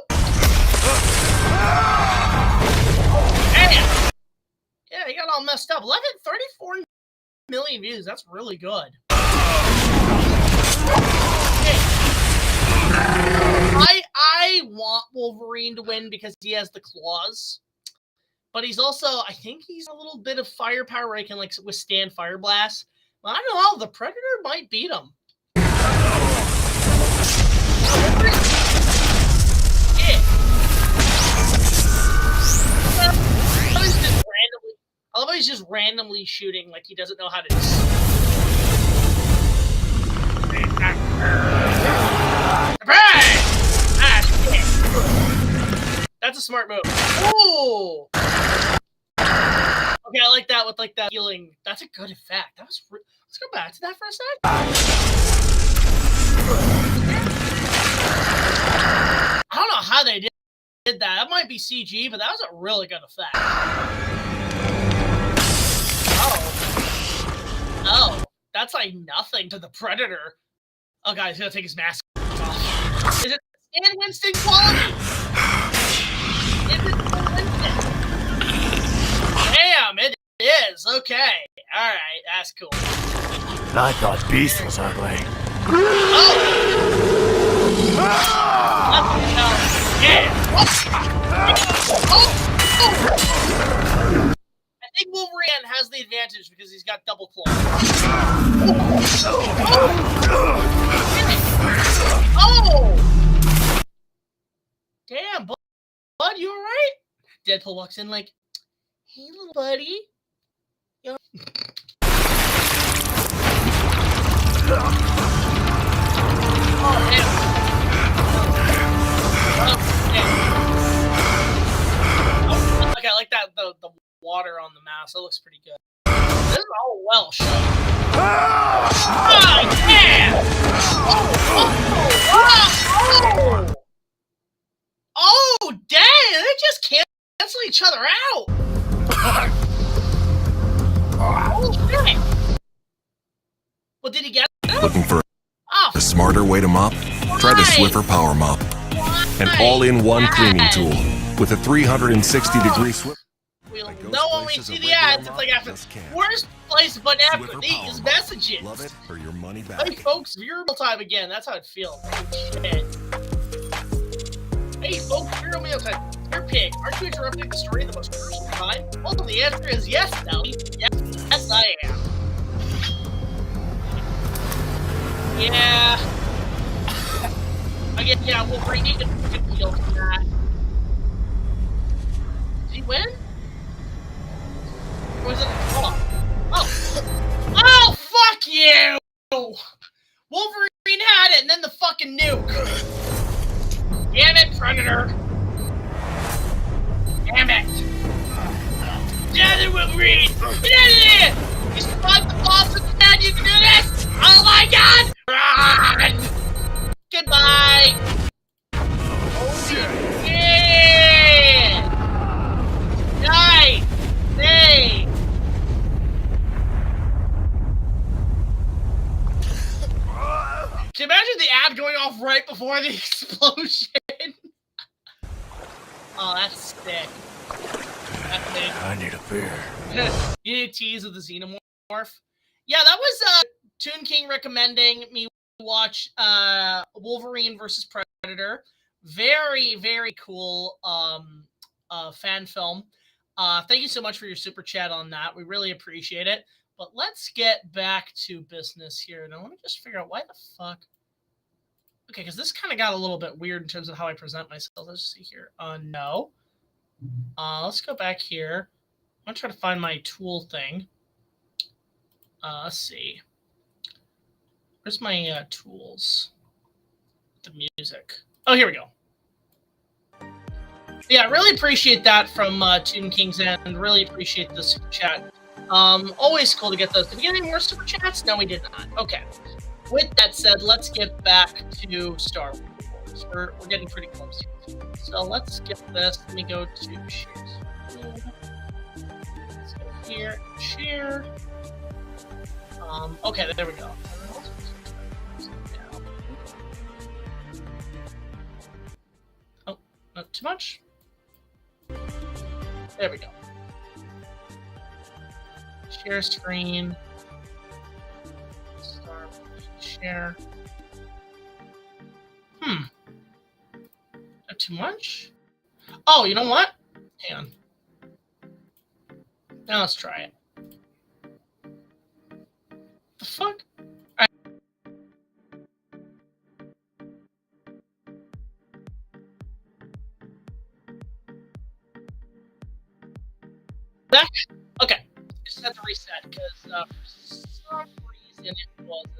Damn! Yeah, he got all messed up. 34 million views. That's really good. Okay. I I want Wolverine to win because he has the claws. But he's also, I think he's a little bit of firepower where he can like withstand fire blasts. Well, I don't know, the Predator might beat him. I love how he's just randomly shooting like he doesn't know how to do That's a smart move. Oh! Okay, I like that with like that healing. That's a good effect. That was. Let's go back to that for a sec. I don't know how they did that. That might be CG, but that was a really good effect. Oh, that's like nothing to the Predator. Oh, God, he's gonna take his mask off. Is it Stan Winston quality? Is it Stan Winston? Damn, it is. Okay. All right, that's cool. I thought Beast was ugly. Oh! Yeah. Oh! I think Wolverine has the advantage because he's got double claw. Oh! Damn, bud, you alright? Deadpool walks in like, hey, little buddy. Yo. Oh, damn. Oh, okay, I like that, the water on the mask. That looks pretty good. This is all well shot. Oh, yeah! Oh, dang! They just cancel each other out. Oh, shit. Well, did he get it? Looking for a smarter way to mop? Try the Swiffer Power Mop. An all-in-one cleaning tool with a 360-degree Swiffer. We'll know when we see the ads. It's like after worst place but after these messages. Love it for your money back. Hey folks, viewer time again. That's how it feels. Shit. Hey folks, viewer meal time. Your pick. Aren't you interrupting the story at the most crucial time? Well, the answer is yes, Nelly. Yes, I am. Yeah. I guess, yeah, Wolverine can heal from that. Did he win? Or was it a draw? Oh. Oh, fuck you! Wolverine had it, and then the fucking nuke. Damn it, Predator. Damn it. Damn it, Wolverine. Get out of here! You survived the boss of man, you can do this! Oh my god! Run! Goodbye! Oh, shit! Die! Hey! Can you imagine the ad going off right before the explosion? Oh, that's sick. That's big. I need a beer. You need a tease of the Xenomorph? Yeah, that was Toon King recommending me watch Wolverine versus Predator. Very, very cool fan film. Thank you so much for your super chat on that. We really appreciate it. But let's get back to business here. Now, let me just figure out why the fuck. Okay, because this kind of got a little bit weird in terms of how I present myself. Let's see here. No. Let's go back here. I'm going to try to find my tool thing. Let's see. Where's my tools? The music. Oh, here we go. Yeah, I really appreciate that from Toon King's end. Really appreciate the super chat. Always cool to get those. Did we get any more super chats? No, we did not. Okay. With that said, let's get back to Star Wars. We're getting pretty close here. So let's skip this. Let me go to shares. Let's go here, share. Okay, there we go. Oh, not too much. There we go. Share screen. Start share. too much? Oh, you know what? Hang on. Now let's try it. The fuck? Back? Okay. Just have to reset because for some reason it wasn't.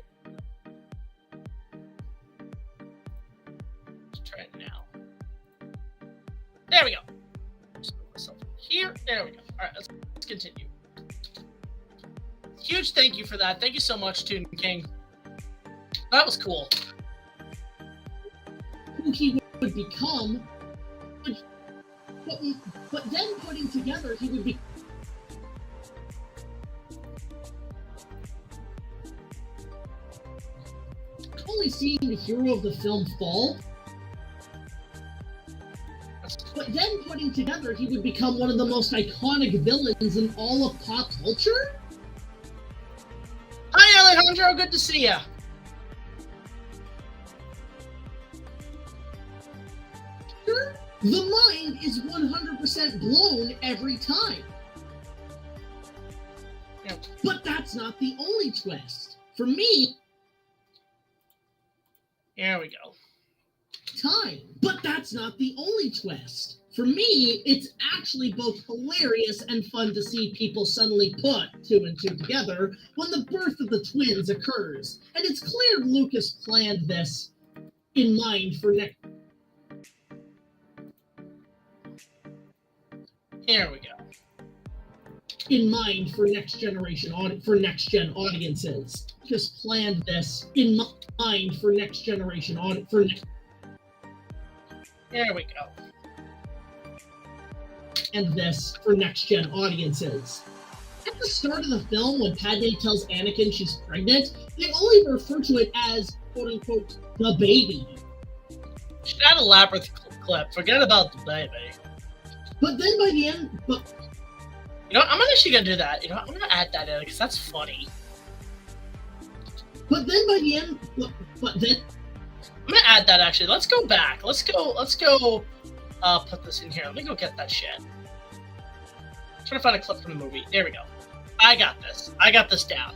Let's try it now. There we go. Just move myself here. There we go. All right, let's continue. Huge thank you for that. Thank you so much, Toon King. That was cool. Who he would become, but then putting together, he would be. Only seeing the hero of the film fall, but then putting together, he would become one of the most iconic villains in all of pop culture? Hi, Alejandro. Good to see ya. The mind is 100% blown every time. Yep. But that's not the only twist. For me, Here we go. time. But that's not the only twist. For me, it's actually both hilarious and fun to see people suddenly put two and two together when the birth of the twins occurs. And it's clear Lucas planned this in mind for next. Here we go. In mind for next gen audiences. Just planned this in mind for next generation Here we go. and this for next gen audiences. At the start of the film, when Padme tells Anakin she's pregnant, they only refer to it as quote unquote the baby. Should add a labyrinth clip. Forget about the baby. But then by the end, You know what? I'm actually gonna do that. You know what? I'm gonna add that in because that's funny. but then by the end, but then I'm gonna add that actually. Let's go back. Let's go put this in here. Let me go get that shit. I'm trying to find a clip from the movie. There we go. I got this. I got this down.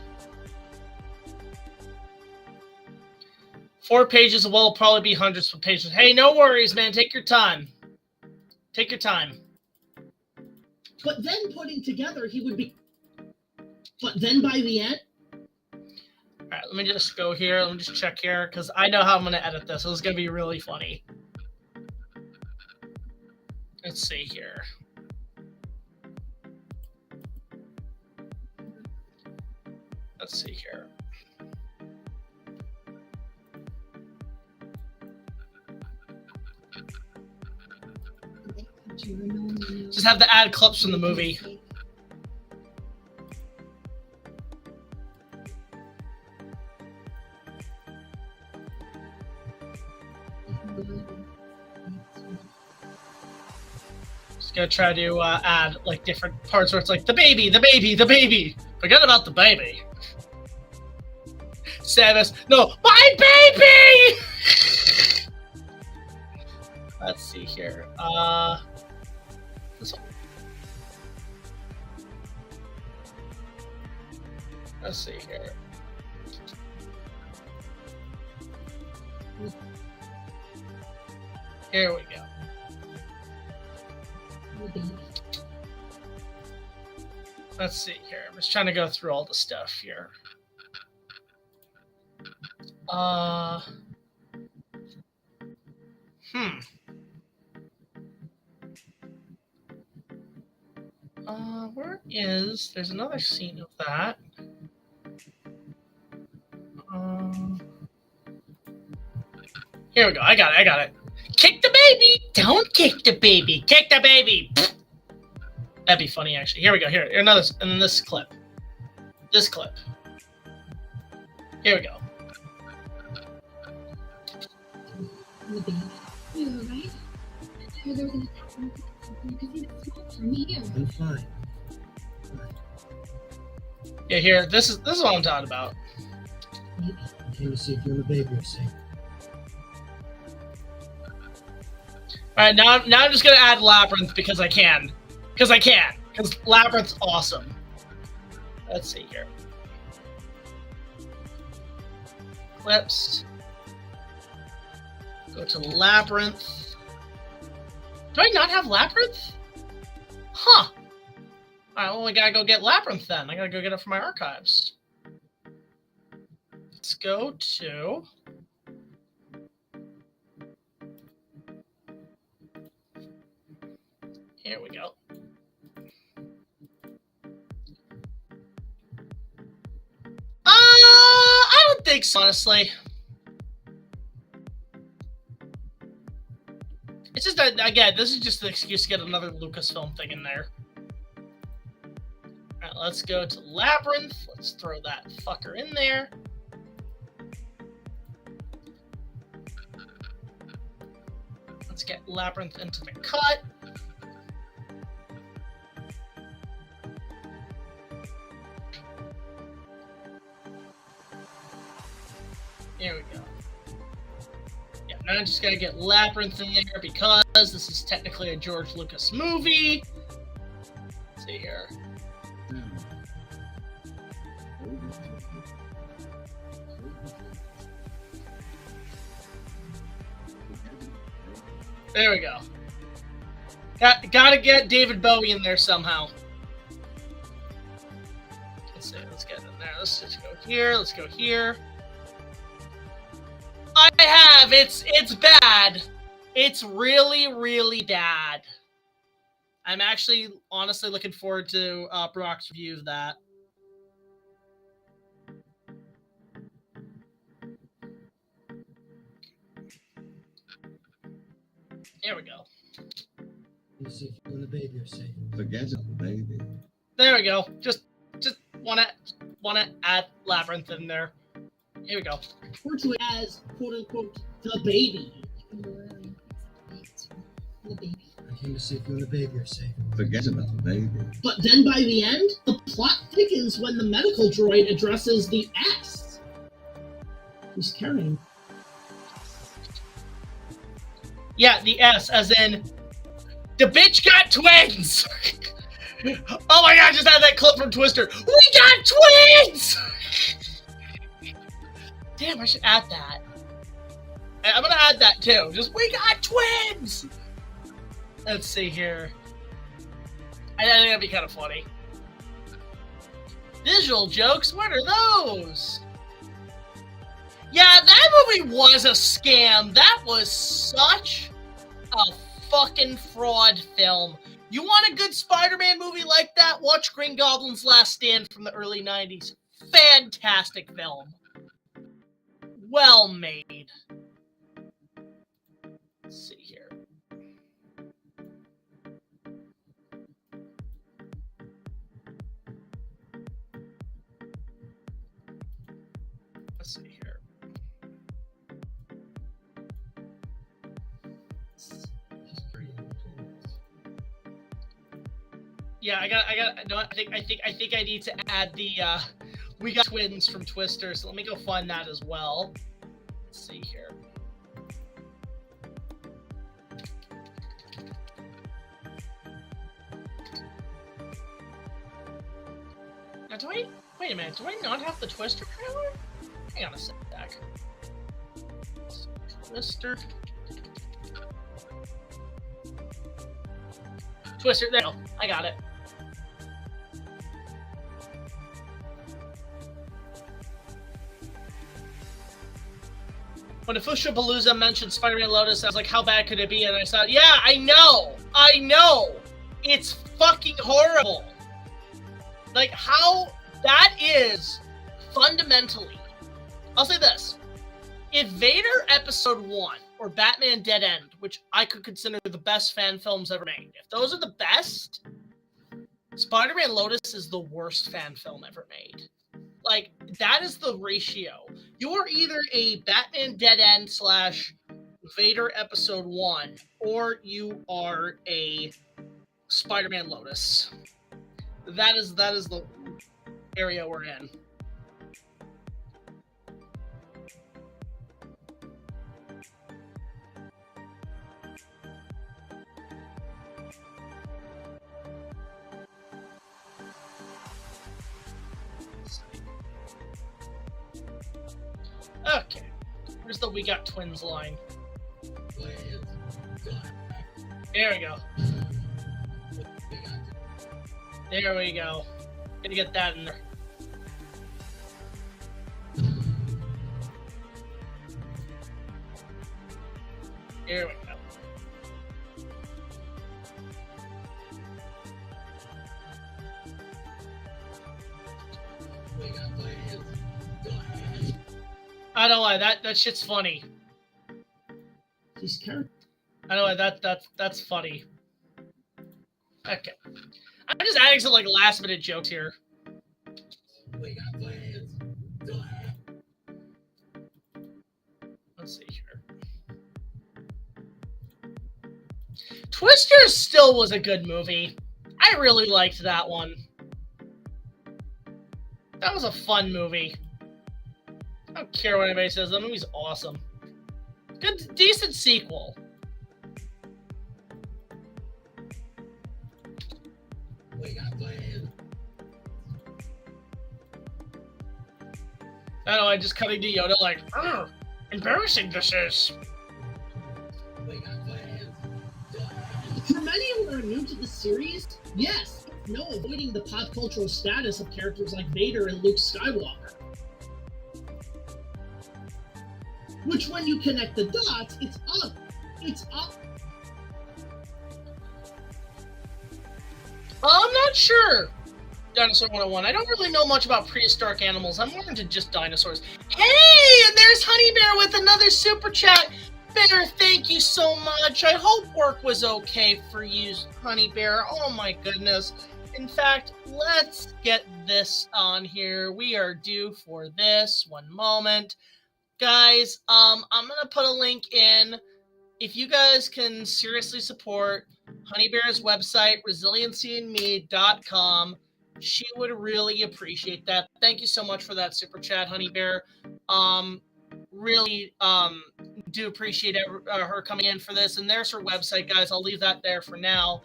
4 pages will probably be hundreds of pages. Hey, no worries, man. Take your time. Take your time. but then putting together he would be. But then by the end, All right, let me just go here. Let me just check here because I know how I'm going to edit this. This is going to be really funny. Let's see here. Let's see here. Just have to add clips from the movie. Just gonna try to add like different parts where it's like the baby, the baby, the baby. Forget about the baby. Samus, no, my baby. Let's see here. This one. Let's see here. Here we go. Let's see here. I'm just trying to go through all the stuff here. Where is... There's another scene of that. Here we go. I got it. Kick the baby! Don't kick the baby! Kick the baby! That'd be funny, actually. Here we go. Here, another... And then this clip. This clip. Here we go. I'm fine. Yeah, here. This is what I'm talking about. I came to see if you and the baby are safe. All Alright, now I'm just gonna add Labyrinth because I can. Because Labyrinth's awesome. Let's see here. Clips. Go to Labyrinth. Do I not have Labyrinth? Huh. Alright, well, we gotta go get Labyrinth then. I gotta go get it from my archives. Let's go to... Here we go. I don't think so, honestly. It's just that, again, this is just an excuse to get another Lucasfilm thing in there. Alright, let's go to Labyrinth. Let's throw that fucker in there. Let's get Labyrinth into the cut. There we go. Yeah, now I just gotta get Labyrinth in there because this is technically a George Lucas movie. Let's see here. There we go. Gotta get David Bowie in there somehow. Let's see, let's get in there. Let's just go here, let's go here. I have! It's bad. It's really, really bad. I'm actually, honestly looking forward to Brock's review of that. There we go. See if you want a baby or say. Forget the baby. There we go. Just wanna add Labyrinth in there. Here we go. Referred to as quote unquote the baby. The baby. I came to see if you want a baby or say. Forget about the baby. But then by the end, the plot thickens when the medical droid addresses the S. He's carrying. Yeah, the S, as in, the bitch got twins! Oh my god, I just had that clip from Twister. We got twins! Damn, I should add that. I'm gonna add that too. Just, we got twins! Let's see here. I think that'd be kind of funny. Visual jokes? What are those? Yeah, that movie was a scam. That was such a fucking fraud film. You want a good Spider-Man movie like that? Watch Green Goblin's Last Stand from the early 90s. Fantastic film. Well made. Let's see here. Let's see here. Yeah, I got. No, I think I need to add the we got twins from Twister. So let me go find that as well. Let's see here. Now, wait a minute? Do I not have the Twister trailer? Hang on a sec. Twister. Twister. There. Oh, I got it. When Fushapalooza mentioned Spider-Man Lotus, I was like, how bad could it be? And I thought, yeah, I know! It's fucking horrible! Like, how that is fundamentally... I'll say this. If Vader Episode 1 or Batman Dead End, which I could consider the best fan films ever made, if those are the best, Spider-Man Lotus is the worst fan film ever made. Like, that is the ratio. You are either a Batman Dead End / Vader Episode 1, or you are a Spider-Man Lotus. That is the area we're in. Okay. Where's the "We Got Twins" line? There we go. There we go. Gonna get that in there. Here we go. I don't know why that shit's funny. These characters. I don't know why that's funny. Okay. I'm just adding some like last minute jokes here. Let's see here. Twisters still was a good movie. I really liked that one. That was a fun movie. I don't care what anybody says. That movie's awesome. Good, decent sequel. I don't know, I just cutting to Yoda like, embarrassing this is. For many who are new to the series, yes, no avoiding the pop cultural status of characters like Vader and Luke Skywalker. Which, when you connect the dots, it's up. It's up. I'm not sure. Dinosaur 101. I don't really know much about prehistoric animals. I'm more into just dinosaurs. Hey, and there's Honey Bear with another super chat. Bear, thank you so much. I hope work was okay for you, Honey Bear. Oh my goodness. In fact, let's get this on here. We are due for this. One moment. Guys, I'm gonna put a link in. If you guys can seriously support Honey Bear's website, resiliencyandme.com, she would really appreciate that. Thank you so much for that super chat, Honey Bear. Really do appreciate her coming in for this. And there's her website, guys. I'll leave that there for now.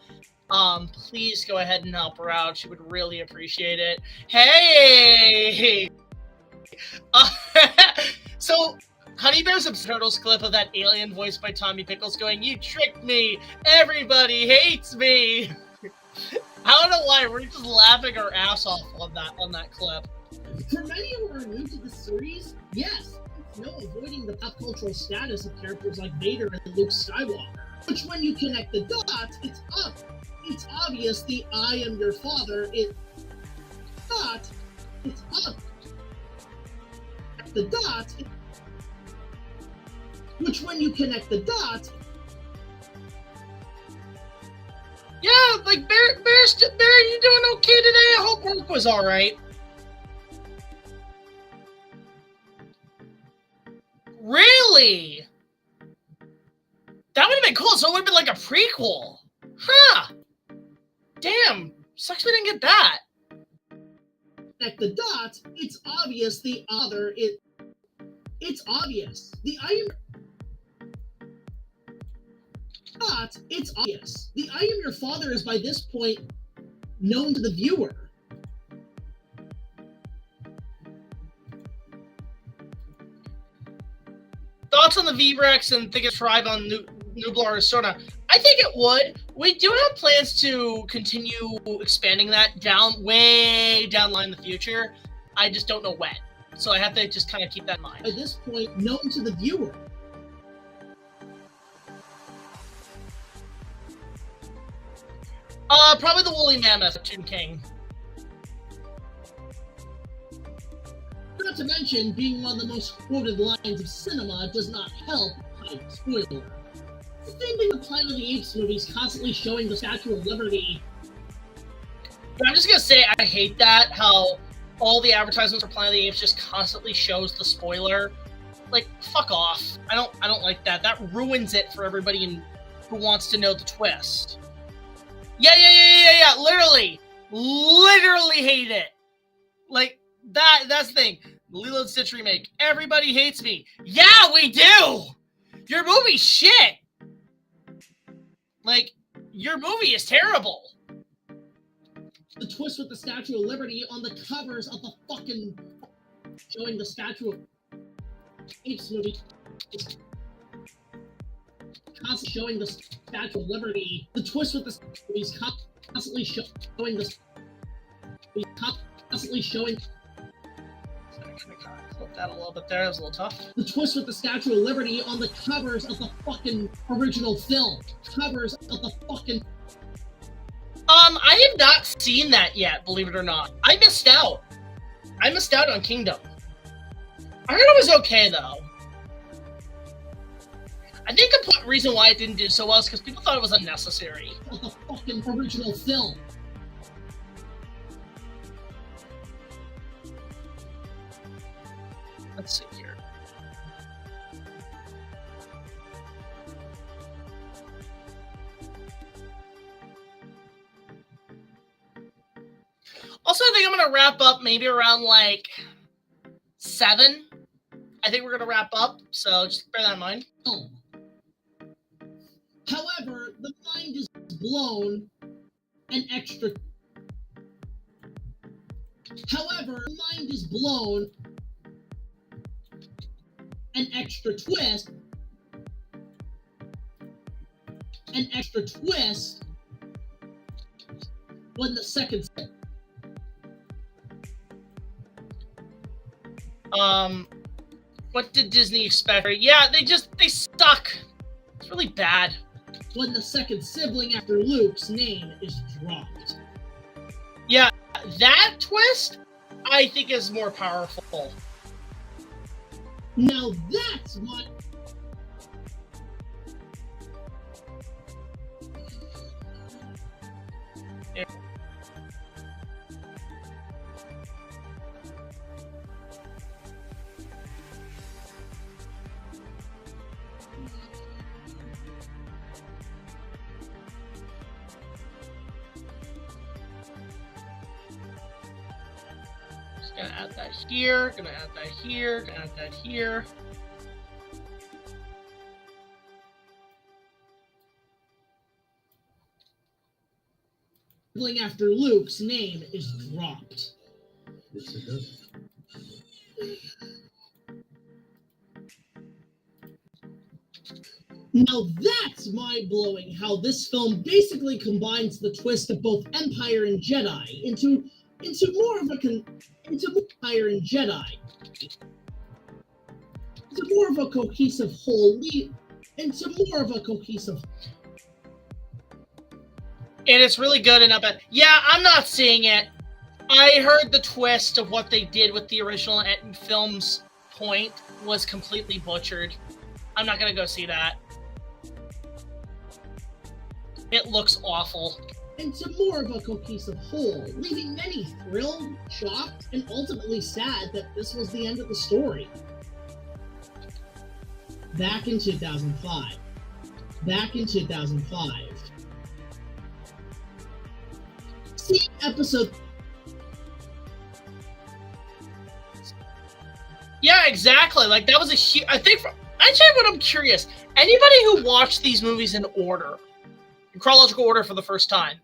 Please go ahead and help her out. She would really appreciate it. Hey! So, Honey Bear's a Turtles clip of that alien voiced by Tommy Pickles going, "You tricked me! Everybody hates me!" I don't know why, we're just laughing our ass off on that clip. For many who are new to the series, yes, no avoiding the pop cultural status of characters like Vader and Luke Skywalker. Which, when you connect the dots, it's up. It's obvious the "I am your father," it's up. The dots, which, when you connect the dots, yeah, like Bear, you doing okay today? I hope work was all right. Really? That would have been cool. So it would have been like a prequel, huh? Damn, sucks we didn't get that. Connect the dots. It's obvious the other. It's obvious the I am. But it's obvious. The "I am your father" is by this point known to the viewer. Thoughts on the V-Rex and think it's thrive on Nublar Arizona? I think it would. We do have plans to continue expanding that way down the line in the future. I just don't know when. So I have to just kind of keep that in mind. By this point, known to the viewer. Probably the Woolly Mammoth, Toon King. Not to mention, being one of the most quoted lines of cinema does not help hide spoiler. The same thing with Planet of the Apes movies constantly showing the Statue of Liberty. But I'm just gonna say, I hate that, how all the advertisements for Planet of the Apes just constantly shows the spoiler. Like, fuck off. I don't like that. That ruins it for everybody who wants to know the twist. Yeah. Literally hate it. Like, that's the thing. Lilo and Stitch remake. Everybody hates me. Yeah, we do. Your movie's shit. Like, your movie is terrible. The twist with the Statue of Liberty on the covers of the fucking showing the Statue of Apes movie is constantly showing the Statue of Liberty. The twist with this movie is constantly showing the. Constantly showing. Flip that a little bit there. It was a little tough. The twist with the Statue of Liberty on the covers of the fucking original film. Covers of the fucking. I have not seen that yet, believe it or not. I missed out. I missed out on Kingdom. I heard it was okay, though. I think the reason why it didn't do so well is because people thought it was unnecessary. Of the fucking original film. Let's see here. Also, I think I'm going to wrap up maybe around, like, 7. I think we're going to wrap up, so just bear that in mind. However, the mind is blown an extra... However, the mind is blown an extra twist. An extra twist when the second... What did Disney expect? Yeah, they suck. It's really bad. When the second sibling after Luke's name is dropped. Yeah, that twist, I think, is more powerful. Now that's what... Yeah. Gonna add that here, gonna add that here, gonna add that here. Sibling after Luke's name is dropped. Yes, it does. Now that's mind-blowing how this film basically combines the twist of both Empire and Jedi into more of a Empire and Jedi. Into more of a cohesive whole. And it's really good and not bad. Yeah, I'm not seeing it. I heard the twist of what they did with the original film's point was completely butchered. I'm not gonna go see that. It looks awful. Into more of a cohesive whole, leaving many thrilled, shocked, and ultimately sad that this was the end of the story. Back in 2005. See episode... Yeah, exactly. Like, that was a huge... I think... Actually, what I'm curious, anybody who watched these movies in order, in chronological order for the first time,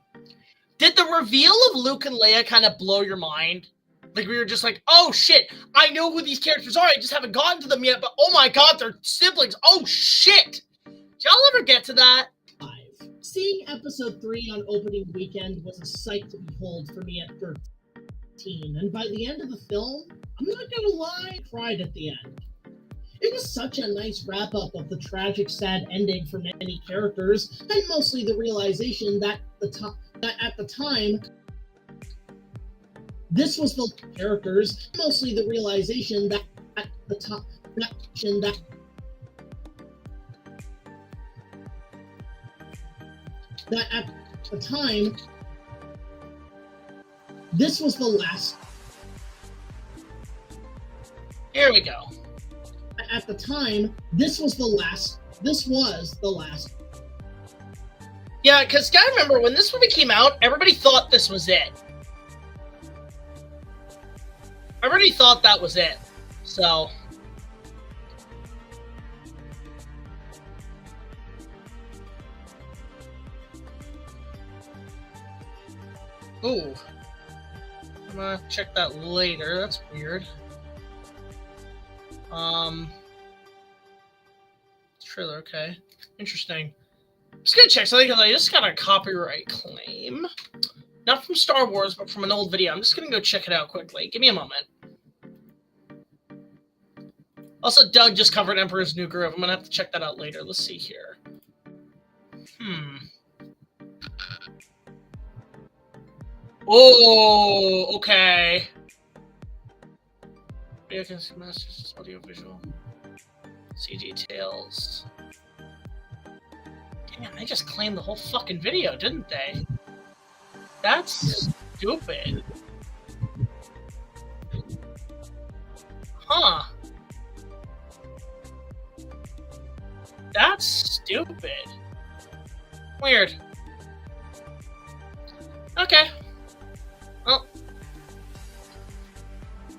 did the reveal of Luke and Leia kind of blow your mind? Like, we were just like, oh, shit, I know who these characters are. I just haven't gotten to them yet, but oh my god, they're siblings. Oh, shit. Did y'all ever get to that? Seeing episode 3 on opening weekend was a sight to behold for me at 13, and by the end of the film, I'm not gonna lie, I cried at the end. It was such a nice wrap-up of the tragic, sad ending for many characters, and mostly the realization that at the time, this was the characters, mostly the realization that at the time, that at the time, this was the last. Here we go. At the time, this was the last. Yeah, because gotta remember, when this movie came out, everybody thought this was it. Everybody thought that was it. So... Ooh. I'm gonna check that later. That's weird. Trailer, okay. Interesting. Just gonna check something because I just got a copyright claim. Not from Star Wars, but from an old video. I'm just gonna go check it out quickly. Give me a moment. Also, Doug just covered Emperor's New Groove. I'm gonna have to check that out later. Let's see here. Oh, okay. Masters, audio visual. See details. Damn, they just claimed the whole fucking video, didn't they? That's stupid. Huh. That's stupid. Weird. Okay. Well.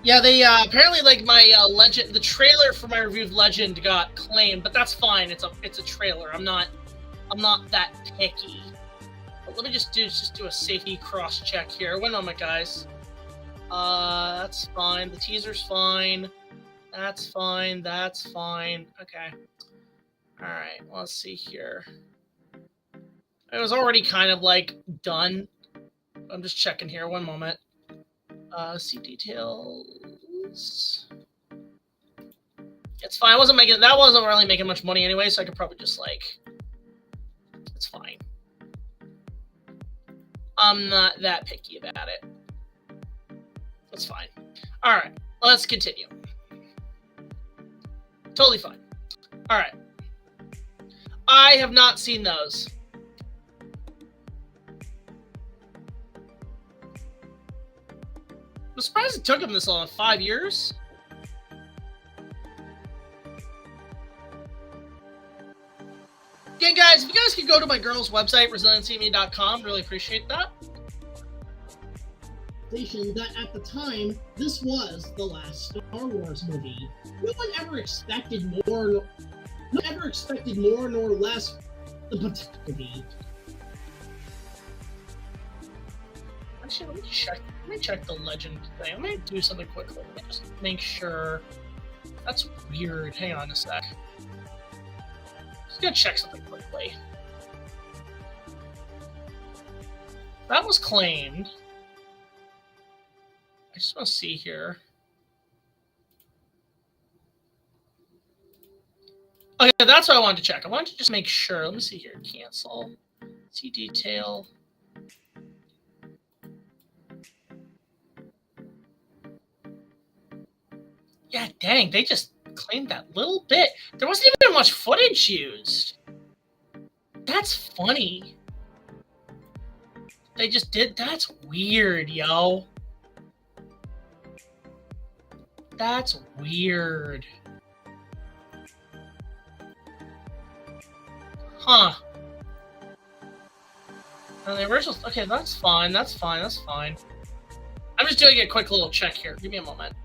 Yeah, they apparently like my Legend, the trailer for my review of Legend got claimed, but that's fine. It's a trailer. I'm not that picky. But let me just do a safety cross check here. One moment, guys. That's fine. The teaser's fine. That's fine. That's fine. Okay. All right. Let's see here. It was already kind of like done. I'm just checking here. One moment. See details. It's fine. That wasn't really making much money anyway, so I could probably just like. It's fine. I'm not that picky about it. That's fine. All right, let's continue. Totally fine. All right. I have not seen those. I'm surprised it took him this long. 5 years? Again, guys, if you guys could go to my girl's website, resiliencyme.com, really appreciate that. That at the time, this was the last Star Wars movie. No one ever expected more nor less the potential movie. Actually, let me check the Legend thing. Let me do something quickly. Let me just make sure. That's weird. Hang on a sec. Just gonna check something quickly. That was claimed. I just want to see here. Okay, that's what I wanted to check. I wanted to just make sure. Let me see here. Cancel. See detail. Yeah, dang, they just claimed that little bit. There wasn't even much footage used. That's funny. They just did. That's weird, yo. That's weird. Huh. And the original. Okay, that's fine. That's fine. That's fine. I'm just doing a quick little check here. Give me a moment.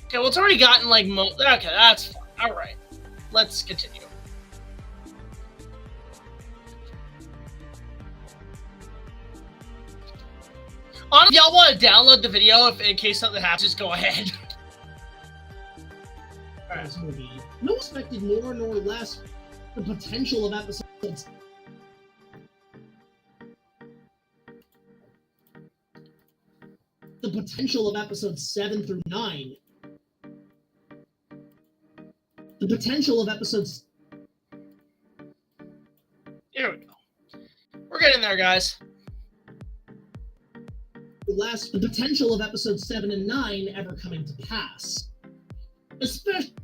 Okay, well, it's already gotten like okay, that's fine. All right, let's continue. Honestly, y'all want to download the video if in case something happens, just go ahead. All right. Movie. No one expected more nor less the potential of episodes. The potential of episodes 7 through 9. The potential of episodes. Here we go. We're getting there, guys. The potential of episodes 7 and 9 ever coming to pass. Especially.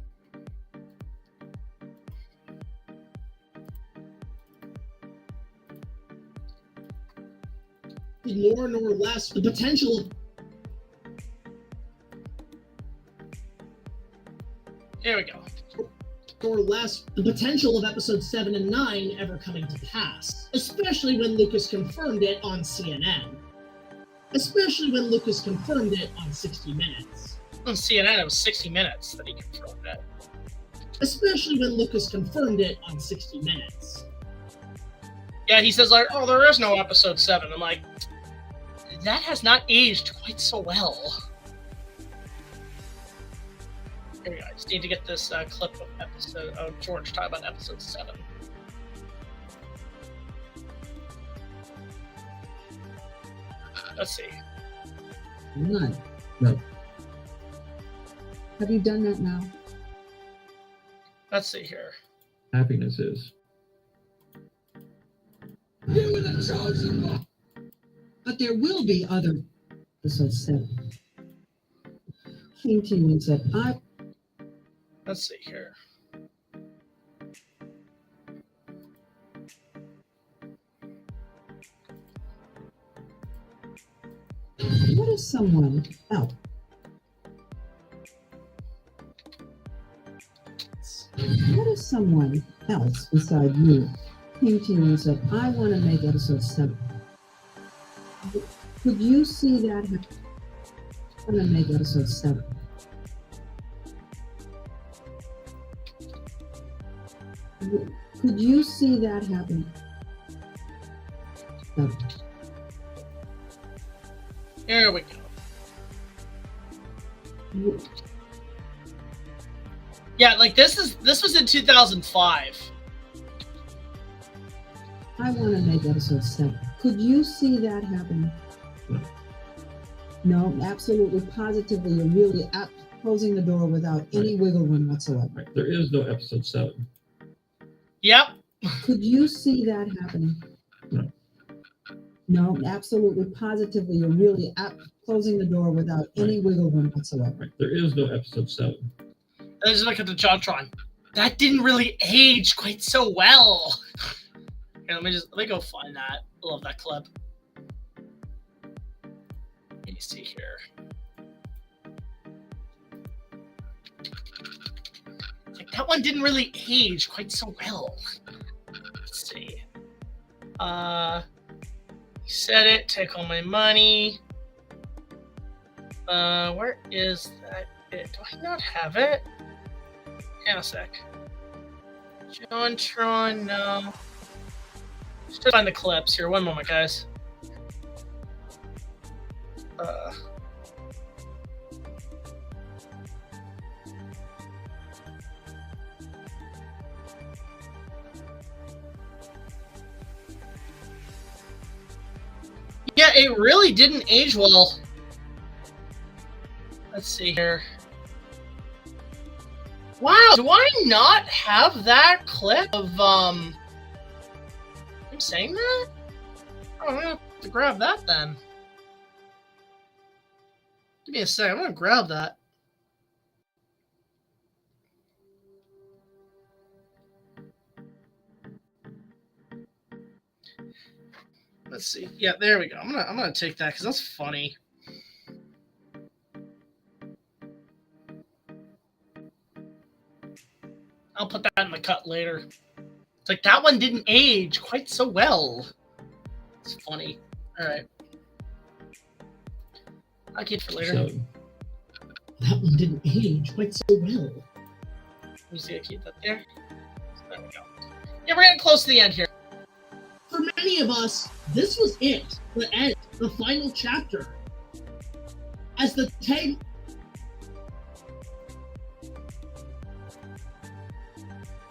More nor less the potential of. Here we go. Or less the potential of episodes 7 and 9 ever coming to pass. Especially when Lucas confirmed it on CNN. Especially when Lucas confirmed it on 60 Minutes. On CNN, it was 60 Minutes that he confirmed it. Especially when Lucas confirmed it on 60 Minutes. Yeah, he says like, oh, there is no episode 7. I'm like, that has not aged quite so well. Here we go. I just need to get this clip of George talking about episode 7. Let's see. None. No. Have you done that now? Let's see here. Happiness is. You were the chosen one. But there will be other. Episode 7. Came to you and said, Let's see here. what if someone else? What if someone else beside you came to you and said, I want to make episode 7? Could you see that happen? I want to make episode 7. Could you see that happening? No. Here we go. Yeah, like this was in 2005. I want to make episode 7. Could you see that happening? No, absolutely, positively, you're really closing the door without any wiggle room whatsoever. Right. There is no episode 7. Yep. Could you see that happening? No. No, absolutely, positively, you're really closing the door without any wiggle room whatsoever. Right. There is no episode 7. Let's look at the JonTron. That didn't really age quite so well. Here, let me go find that. I love that clip. Let me see here. Like, that one didn't really age quite so well. Let's see. He said it. Take all my money. Where is that? Do I not have it? Hang on a sec. JonTron, no. Just find the clips here. One moment, guys. Yeah, it really didn't age well. Let's see here. Wow, do I not have that clip of, I'm saying that? Oh, I'm gonna have to grab that then. Give me a sec, I'm gonna grab that. Let's see. Yeah, there we go. I'm gonna take that because that's funny. I'll put that in the cut later. It's like that one didn't age quite so well. It's funny. All right. I'll keep it for later. So, That one didn't age quite so well. Let me see. I keep that there. There we go. Yeah, we're getting close to the end here. For many of us, this was it. The end. The final chapter. As the tag...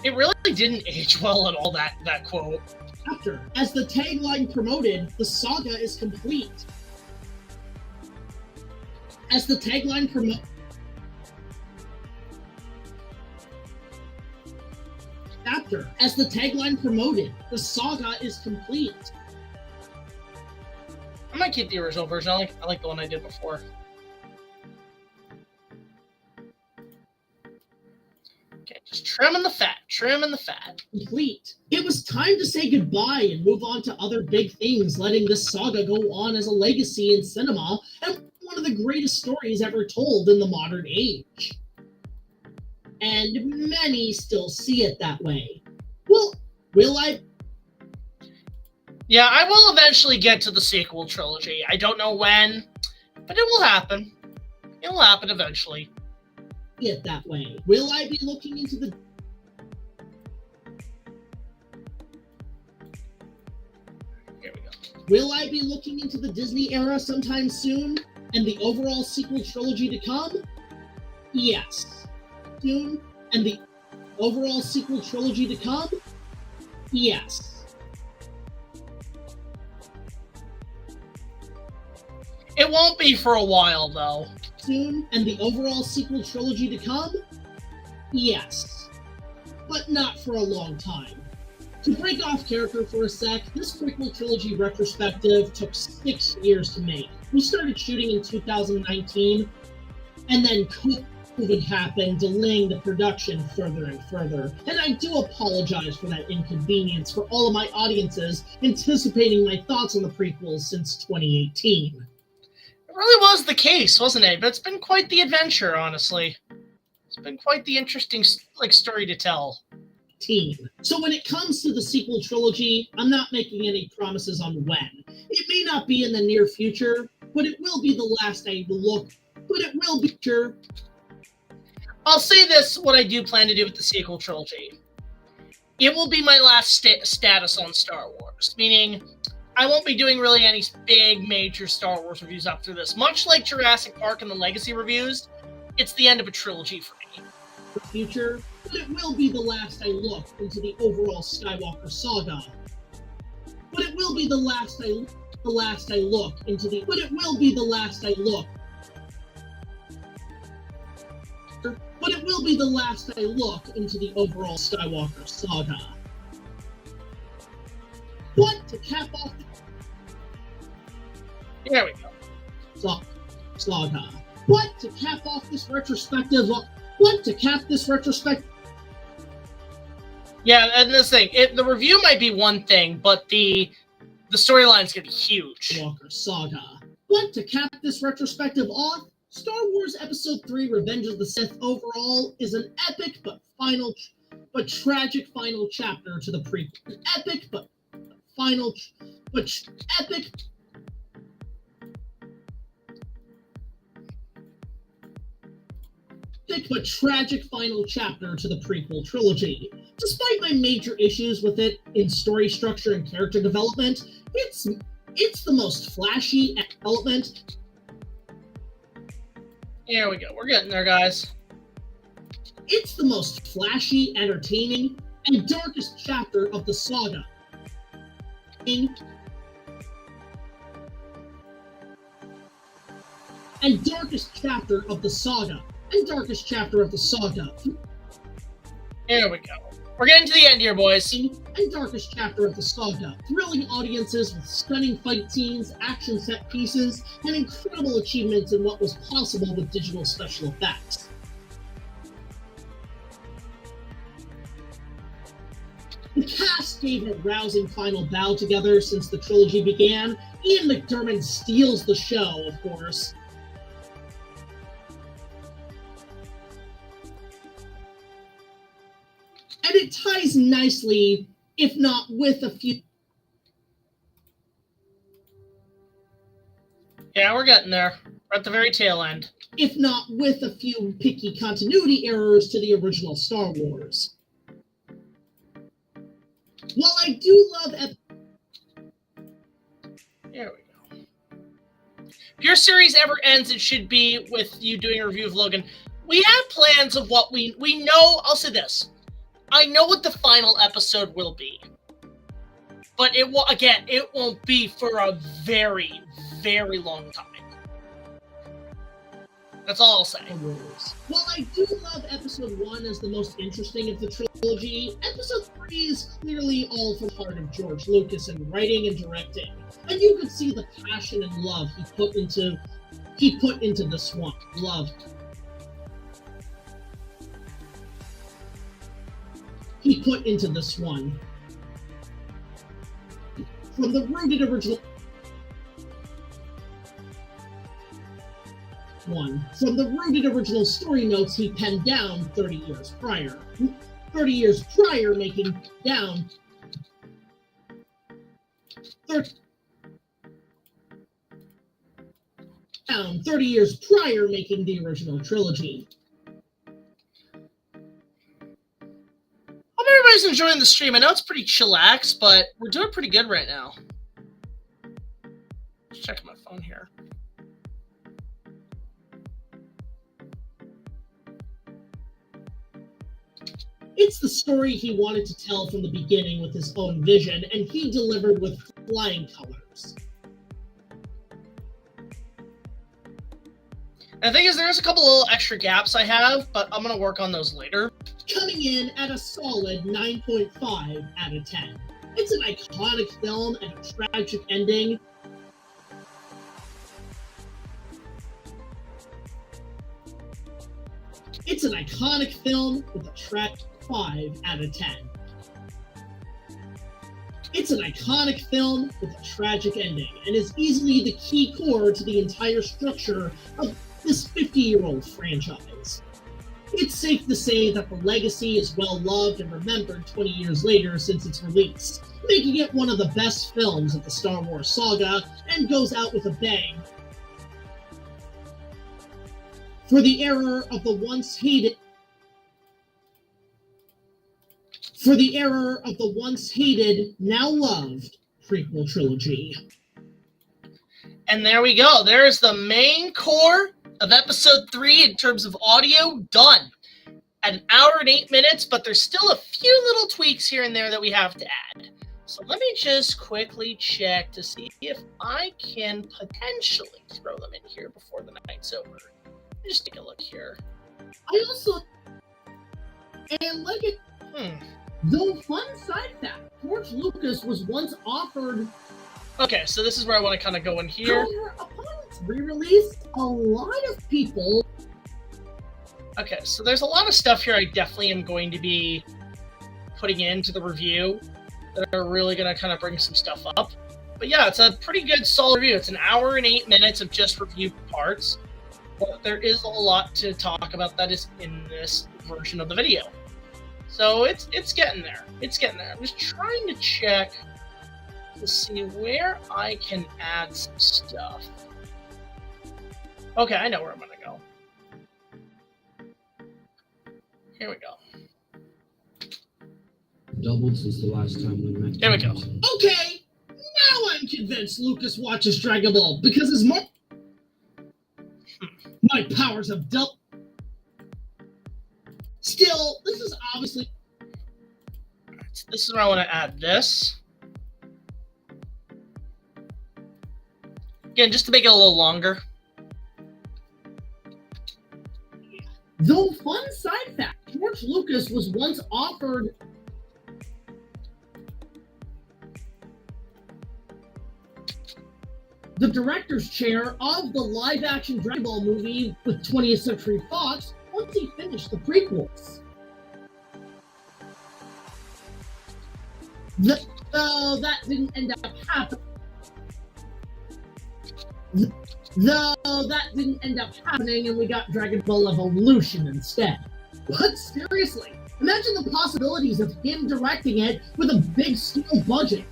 It really didn't age well at all, that quote. Chapter. As the tagline promoted, the saga is complete. As the tagline chapter. As the tagline promoted, the saga is complete. I might keep the original version. I like the one I did before. Okay, just trimming the fat. Trimming the fat. Complete. It was time to say goodbye and move on to other big things, letting this saga go on as a legacy in cinema and one of the greatest stories ever told in the modern age. And many still see it that way. Well, will I? Yeah, I will eventually get to the sequel trilogy. I don't know when, but it will happen. It will happen eventually. See it that way. Will I be looking into the... Here we go. Will I be looking into the Disney era sometime soon? And the overall sequel trilogy to come? Yes. Soon? And the overall sequel trilogy to come? Yes. It won't be for a while, though. Soon? And the overall sequel trilogy to come? Yes. But not for a long time. To break off character for a sec, this prequel trilogy retrospective took 6 years to make. We started shooting in 2019, and then COVID happened, delaying the production further and further. And I do apologize for that inconvenience for all of my audiences anticipating my thoughts on the prequels since 2018. It really was the case, wasn't it? But it's been quite the adventure, honestly. It's been quite the interesting, story to tell. So when it comes to the sequel trilogy, I'm not making any promises on when. It may not be in the near future, but it will be the last I look. But it will be sure. I'll say this, what I do plan to do with the sequel trilogy. It will be my last status on Star Wars, meaning I won't be doing really any big, major Star Wars reviews after this. Much like Jurassic Park and the Legacy reviews, it's the end of a trilogy for me. Future, but it will be the last I look into the overall Skywalker saga. But it will be the last I look into the. But it will be the last I look. But it will be the last I look into the overall Skywalker saga. What to cap off? There we go. Saga. What to cap off this retrospective? What to cap this retrospective? Yeah, and this thing, the review might be one thing, but the storyline's gonna be huge. Skywalker saga. What to cap this retrospective off? Star Wars Episode 3: Revenge of the Sith overall is an epic but tragic final chapter to the prequel. An epic but tragic final chapter to the prequel trilogy. Despite my major issues with it in story structure and character development, it's the most flashy development. Here we go. We're getting there, guys. It's the most flashy, entertaining, and darkest chapter of the saga. And darkest chapter of the saga. Here we go. We're getting to the end here, boys. And darkest chapter of the saga. Thrilling audiences with stunning fight scenes, action set pieces, and incredible achievements in what was possible with digital special effects. The cast gave a rousing final bow together since the trilogy began. Ian McDiarmid steals the show, of course. And it ties nicely, if not with a few... Yeah, we're getting there. We're at the very tail end. If not with a few picky continuity errors to the original Star Wars. While I do love... There we go. If your series ever ends, it should be with you doing a review of Logan. We have plans of what we know. I'll say this. I know what the final episode will be. But it won't be for a very, very long time. That's all I'll say. While I do love Episode 1 as the most interesting of the trilogy, Episode 3 is clearly all from the heart of George Lucas in writing and directing. And you could see the passion and love he put into this one. He put into this one. From the rooted original story notes he penned down 30 years prior. 30 years prior making down 30 years prior making the original trilogy. Hope everybody's enjoying the stream. I know it's pretty chillax, but we're doing pretty good right now. Just checking my phone here. It's the story he wanted to tell from the beginning with his own vision, and he delivered with flying colors. And the thing is, there's a couple little extra gaps I have, but I'm going to work on those later. Coming in at a solid 9.5 out of 10. It's an iconic film and a tragic ending. It's an iconic film with a tragic 5 out of 10. It's an iconic film with a tragic ending and is easily the key core to the entire structure of this 50-year-old franchise. It's safe to say that the legacy is well loved and remembered 20 years later since its release, making it one of the best films of the Star Wars saga and goes out with a bang for the era of the once hated now loved prequel trilogy. And there we go. There's the main core of episode 3 in terms of audio done at 1 hour and 8 minutes, but there's still a few little tweaks here and there that we have to add. So let me just quickly check to see if I can potentially throw them in here before the night's over. Just take a look here. I also, and like it, though fun side fact, George Lucas was once offered. Okay, so this is where I want to kind of go in here. However, upon its re-release, a lot of people. Okay, so there's a lot of stuff here I definitely am going to be putting into the review that are really going to kind of bring some stuff up. But yeah, it's a pretty good solid review. It's 1 hour and 8 minutes of just review parts. But there is a lot to talk about that is in this version of the video. So it's getting there. It's getting there. I'm just trying to check to see where I can add some stuff. Okay, I know where I'm going to go. Here we go. Doubled since the last time we met. There we go. Okay, now I'm convinced Lucas watches Dragon Ball because his my powers have doubled. Still, this is obviously. So this is where I want to add this. Again, just to make it a little longer. Though fun side fact, George Lucas was once offered the director's chair of the live-action Dragon Ball movie with 20th Century Fox once he finished the prequels. Though that didn't end up happening. And we got Dragon Ball Evolution instead. But seriously, imagine the possibilities of him directing it with a big scale budget.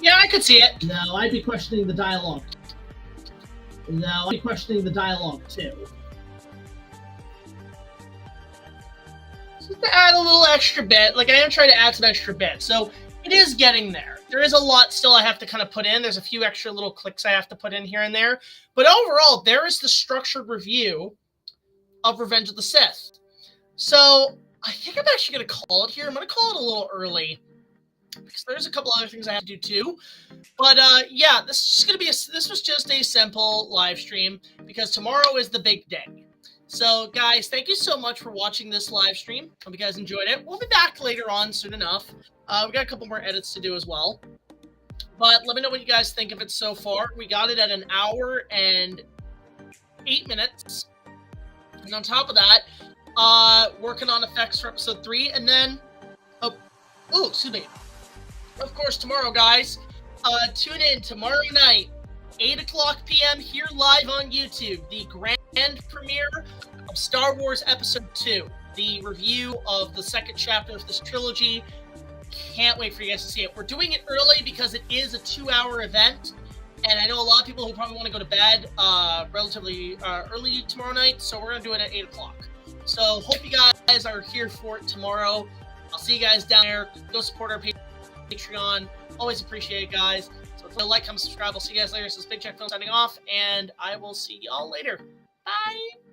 Yeah, I could see it. No, I'd be questioning the dialogue. No, I'd be questioning the dialogue too. Just to add a little extra bit, like I am trying to add some extra bits, so it is getting there. There is a lot still I have to kind of put in. There's a few extra little clicks I have to put in here and there, but overall, there is the structured review of Revenge of the Sith. So I think I'm actually going to call it here. I'm going to call it a little early because there's a couple other things I have to do too. But yeah, this is just going to be this was just a simple live stream because tomorrow is the big day. So, guys, thank you so much for watching this live stream. Hope you guys enjoyed it. We'll be back later on soon enough. We got a couple more edits to do as well. But let me know what you guys think of it so far. We got it at 1 hour and 8 minutes. And on top of that, working on effects for episode 3. And then, excuse me. Of course, tomorrow, guys, tune in tomorrow night, 8 o'clock p.m. here live on YouTube. The grand premiere of Star Wars Episode 2, the review of the second chapter of this trilogy. Can't wait for you guys to see it. We're doing it early because it is a 2-hour event, and I know a lot of people who probably want to go to bed relatively early tomorrow night, so we're going to do it at 8 o'clock. So hope you guys are here for it tomorrow. I'll see you guys down there. Go support our Patreon. Always appreciate it, guys. So like, comment, subscribe. We'll see you guys later. This is Big Jack Film signing off, and I will see y'all later. Bye.